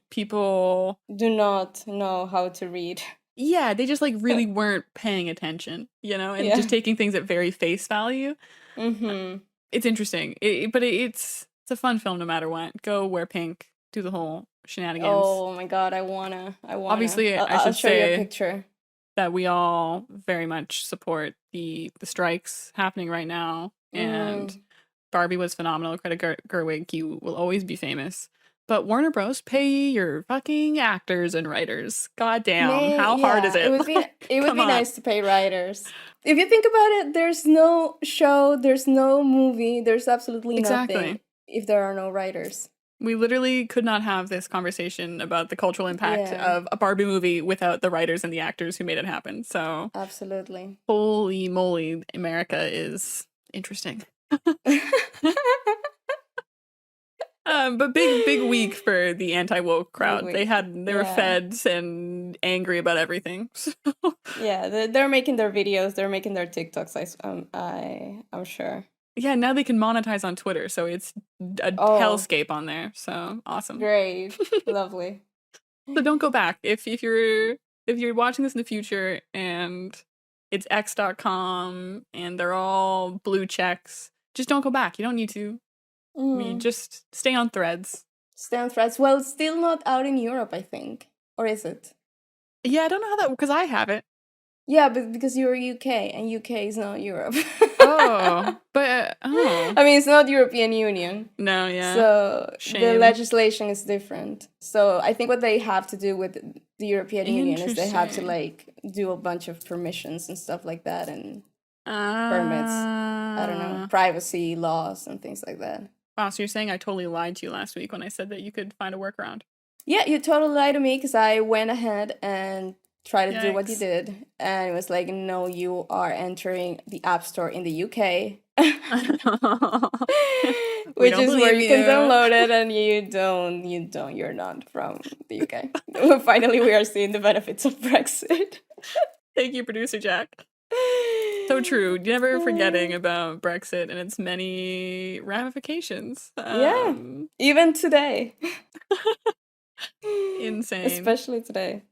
people do not know how to read. Yeah, they just like really weren't paying attention, and just taking things at very face value. It's interesting, but it's a fun film no matter what. Go wear pink, do the whole shenanigans. Oh my god, I wanna. Obviously, I should show say you a picture. That we all very much support the strikes happening right now and Barbie was phenomenal. Greta Gerwig, you will always be famous. But Warner Bros. Pay your fucking actors and writers. God damn, how hard is it? It would be nice to pay writers. If you think about it, there's no show, there's no movie, there's absolutely nothing if there are no writers. We literally could not have this conversation about the cultural impact of a Barbie movie without the writers and the actors who made it happen. So absolutely. Holy moly, America is interesting. But big week for the anti-woke crowd. They were fed and angry about everything. So. Yeah, they're making their videos, they're making their TikToks. I'm sure. Yeah, now they can monetize on Twitter, so it's a hellscape on there. So awesome. Great. Lovely. So don't go back. If you're watching this in the future and it's x.com and they're all blue checks, just don't go back. You don't need to. We just stay on Threads. Stay on Threads. Well, it's still not out in Europe, I think. Or is it? Yeah, I don't know how that, because I have it. Yeah, but because you're UK, and UK is not Europe. I mean, it's not European Union. No, yeah. So the legislation is different. So I think what they have to do with the European Union is they have to like do a bunch of permissions and stuff like that, and permits. I don't know, privacy laws and things like that. Wow, so you're saying I totally lied to you last week when I said that you could find a workaround? Yeah, you totally lied to me because I went ahead and tried to do what you did. And it was like, no, you are entering the App Store in the UK. Which is where you can download it, and you're not from the UK. Finally, we are seeing the benefits of Brexit. Thank you, Producer Jack. So true. Never forgetting about Brexit and its many ramifications. Yeah, even today. Insane. Especially today.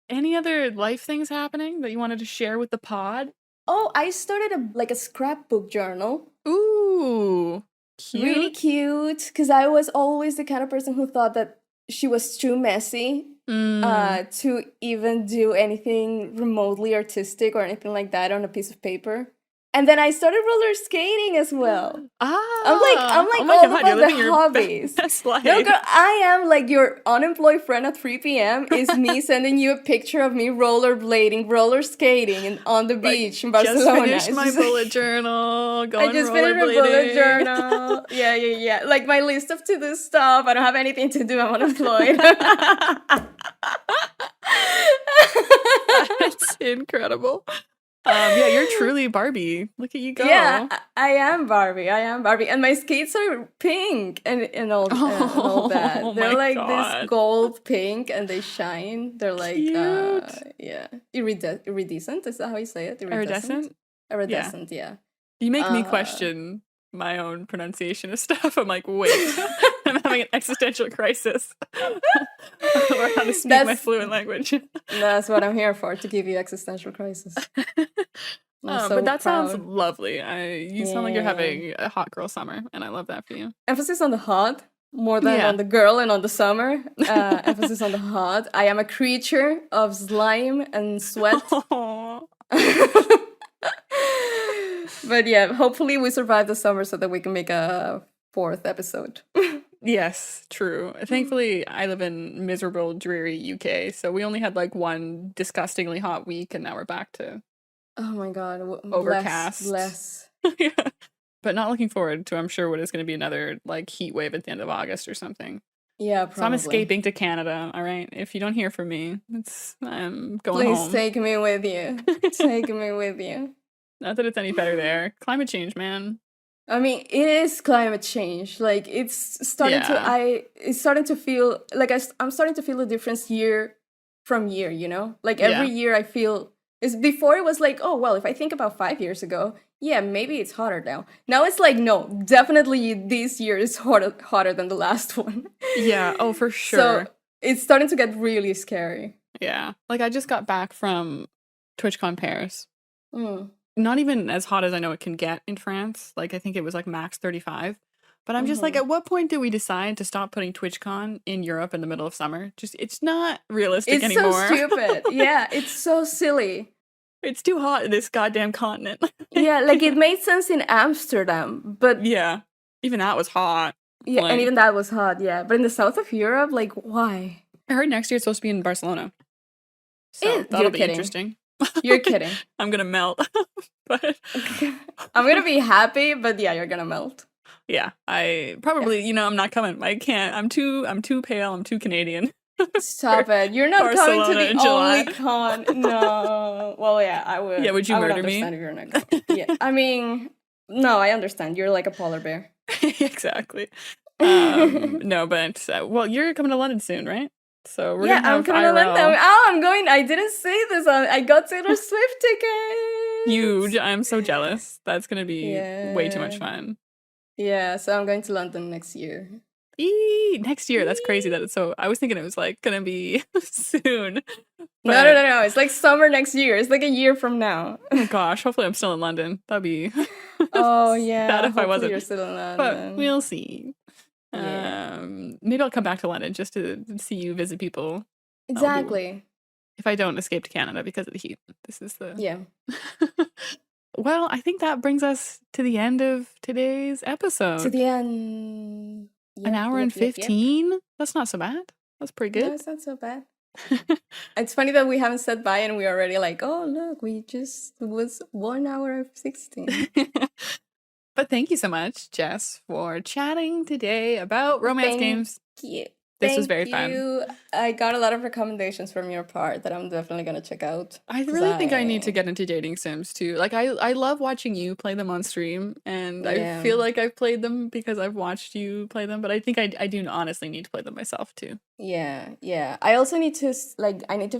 Any other life things happening that you wanted to share with the pod? Oh, I started a scrapbook journal. Ooh, cute. Really cute, because I was always the kind of person who thought that she was too messy to even do anything remotely artistic or anything like that on a piece of paper. And then I started roller skating as well. I'm like all about the hobbies. No, girl, I am like your unemployed friend at 3 p.m. is me sending you a picture of me rollerblading, roller skating, and on the beach in Barcelona. Just finished my bullet journal. I just finished my bullet journal. Yeah. Like my list of to-do stuff. I don't have anything to do. I'm unemployed. That's incredible. Yeah, you're truly Barbie. Look at you go. Yeah, I am Barbie. And my skates are pink and all that. They're like this gold pink and they shine. They're like, iridescent. Is that how you say it? Iridescent? Iridescent, yeah. You make me question my own pronunciation of stuff. I'm like, wait, I'm having an existential crisis. Or how to speak my fluent language. That's what I'm here for, to give you existential crisis. But that sounds lovely. You sound like you're having a hot girl summer, and I love that for you. Emphasis on the hot more than on the girl and on the summer. Emphasis on the hot. I am a creature of slime and sweat. But yeah, hopefully we survive the summer so that we can make a 4th episode. Yes, true. Thankfully, I live in miserable, dreary UK, so we only had like one disgustingly hot week, and now we're back to my god, overcast. Less. Yeah. But not looking forward to, I'm sure, what is going to be another like heat wave at the end of August or something. Yeah, probably. So I'm escaping to Canada. All right, if you don't hear from me, I'm going home. Please take me with you. Take me with you. Not that it's any better there. Climate change, man. I mean, it is climate change. Like, it's starting to feel like I'm starting to feel a difference year from year, you know? Like, every year I feel, before it was like, oh, well, if I think about 5 years ago, yeah, maybe it's hotter now. Now it's like, no, definitely this year is hotter than the last one. Yeah, oh, for sure. So it's starting to get really scary. Yeah. Like, I just got back from TwitchCon Paris. Not even as hot as I know it can get in France. Like, I think it was like max 35. But I'm just like, at what point do we decide to stop putting TwitchCon in Europe in the middle of summer? Just, it's not realistic anymore. It's so stupid. Yeah, it's so silly. It's too hot in this goddamn continent. Yeah, like it made sense in Amsterdam, but yeah, even that was hot. Yeah, and even that was hot, yeah. But in the south of Europe, like, why? I heard next year it's supposed to be in Barcelona. So that'll be interesting. You're kidding. I'm gonna melt. But I'm gonna be happy, but yeah, you're gonna melt. Yeah, I probably, I'm not coming. I can't. I'm too pale. I'm too Canadian. Stop it. You're not coming to the only con. No. Well, yeah, I would. Yeah, would you murder me? If you're not going. Yeah. I mean, no, I understand. You're like a polar bear. Exactly. No, but well, you're coming to London soon, right? So we're gonna have I'm coming to London. Oh, I'm going. I didn't say this. I got Taylor Swift tickets. Huge. I'm so jealous. That's gonna be way too much fun. Yeah, so I'm going to London next year. Next year. That's crazy that it's so. I was thinking it was like gonna be soon. But... No. It's like summer next year. It's like a year from now. Oh gosh. Hopefully, I'm still in London. That'd be. Oh yeah. Sad if I wasn't. You're still in London. But we'll see. Yeah. Maybe I'll come back to London just to see you visit people. Exactly. If I don't escape to Canada because of the heat. This is the... Yeah. Well, I think that brings us to the end of today's episode. To the end. Yep, an hour and 15? Yep. That's not so bad. That's pretty good. No, it's not so bad. It's funny that we haven't said bye and we're already like, oh, look, it was 1 hour and 16. But thank you so much, Jess, for chatting today about romance games. Thank you. This was very fun. I got a lot of recommendations from your part that I'm definitely going to check out. I really think I need to get into dating sims too. Like I love watching you play them on stream, and I feel like I've played them because I've watched you play them, but I think I do honestly need to play them myself too. Yeah. I also need to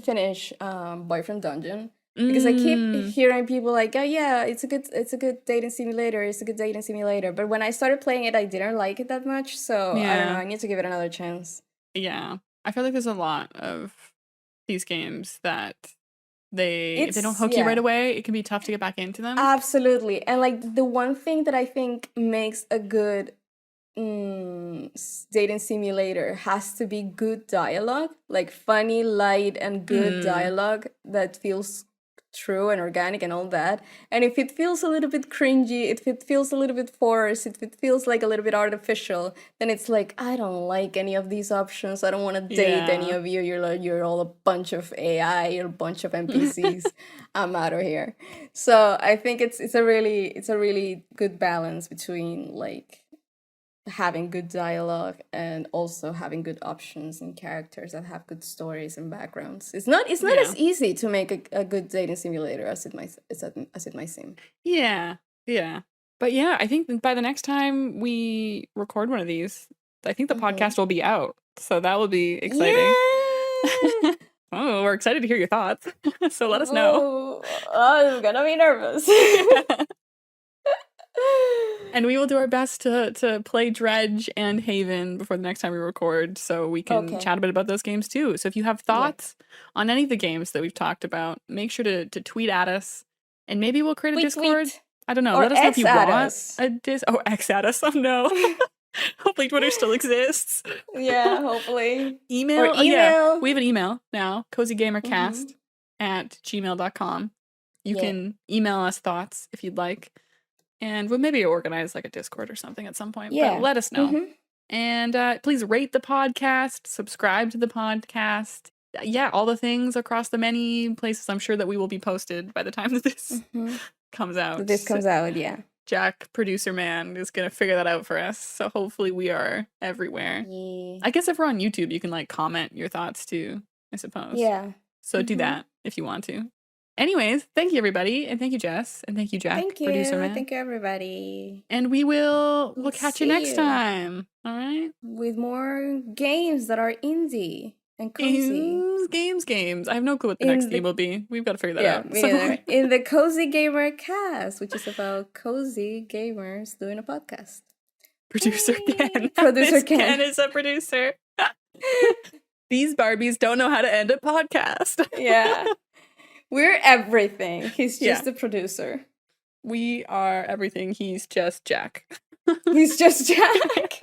finish Boyfriend Dungeon. Because I keep hearing people like, oh yeah, it's a good dating simulator. But when I started playing it, I didn't like it that much. So I don't know. I need to give it another chance. Yeah, I feel like there's a lot of these games that if they don't hook you right away, it can be tough to get back into them. Absolutely, and like the one thing that I think makes a good dating simulator has to be good dialogue, like funny, light, and good dialogue that feels true and organic and all that. And if it feels a little bit cringy, if it feels a little bit forced, if it feels like a little bit artificial, then it's like, I don't like any of these options. I don't want to date any of you. You're all a bunch of AI, you're a bunch of NPCs. I'm out of here. So I think it's a really good balance between like having good dialogue and also having good options and characters that have good stories and backgrounds. It's not as easy to make a good dating simulator as it might seem. Yeah. But yeah, I think by the next time we record one of these, I think the podcast will be out. So that will be exciting. Yeah! Oh, we're excited to hear your thoughts. So let us know. I'm gonna be nervous. And we will do our best to play Dredge and Haven before the next time we record, so we can chat a bit about those games too. So if you have thoughts on any of the games that we've talked about, make sure to tweet at us, and maybe we'll create a Discord. Tweet. I don't know. Let us know if you want X at us. Oh no. Hopefully Twitter still exists. Yeah, hopefully. Email. Oh, yeah. We have an email now, cozygamercast@gmail.com. You can email us thoughts if you'd like. And we'll maybe organize like a Discord or something at some point. Yeah. But let us know. And please rate the podcast, subscribe to the podcast. Yeah, all the things across the many places I'm sure that we will be posted by the time that this comes out. Yeah. Jack, producer man, is going to figure that out for us. So hopefully we are everywhere. Yeah. I guess if we're on YouTube, you can like comment your thoughts too, I suppose. Yeah. So do that if you want to. Anyways, thank you everybody, and thank you Jess, and thank you Jack, producer man. Thank you everybody. And we'll catch you next time. All right? With more games that are indie and cozy. Games. I have no clue what the next game will be. We've got to figure that out. In the Cozy Gamer Cast, which is about cozy gamers doing a podcast. Producer Ken. Ken is a producer. These Barbies don't know how to end a podcast. Yeah. We're everything. He's just the producer. We are everything. He's just Jack. He's just Jack.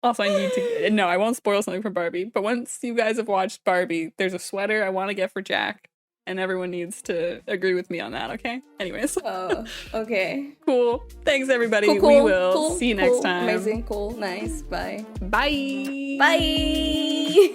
Also, I need to... No, I won't spoil something from Barbie. But once you guys have watched Barbie, there's a sweater I want to get for Jack. and everyone needs to agree with me on that, okay? Anyways. Oh, okay. Cool. Thanks, everybody. Cool, We will see you next time. Amazing, cool, nice. Bye. Bye. Bye.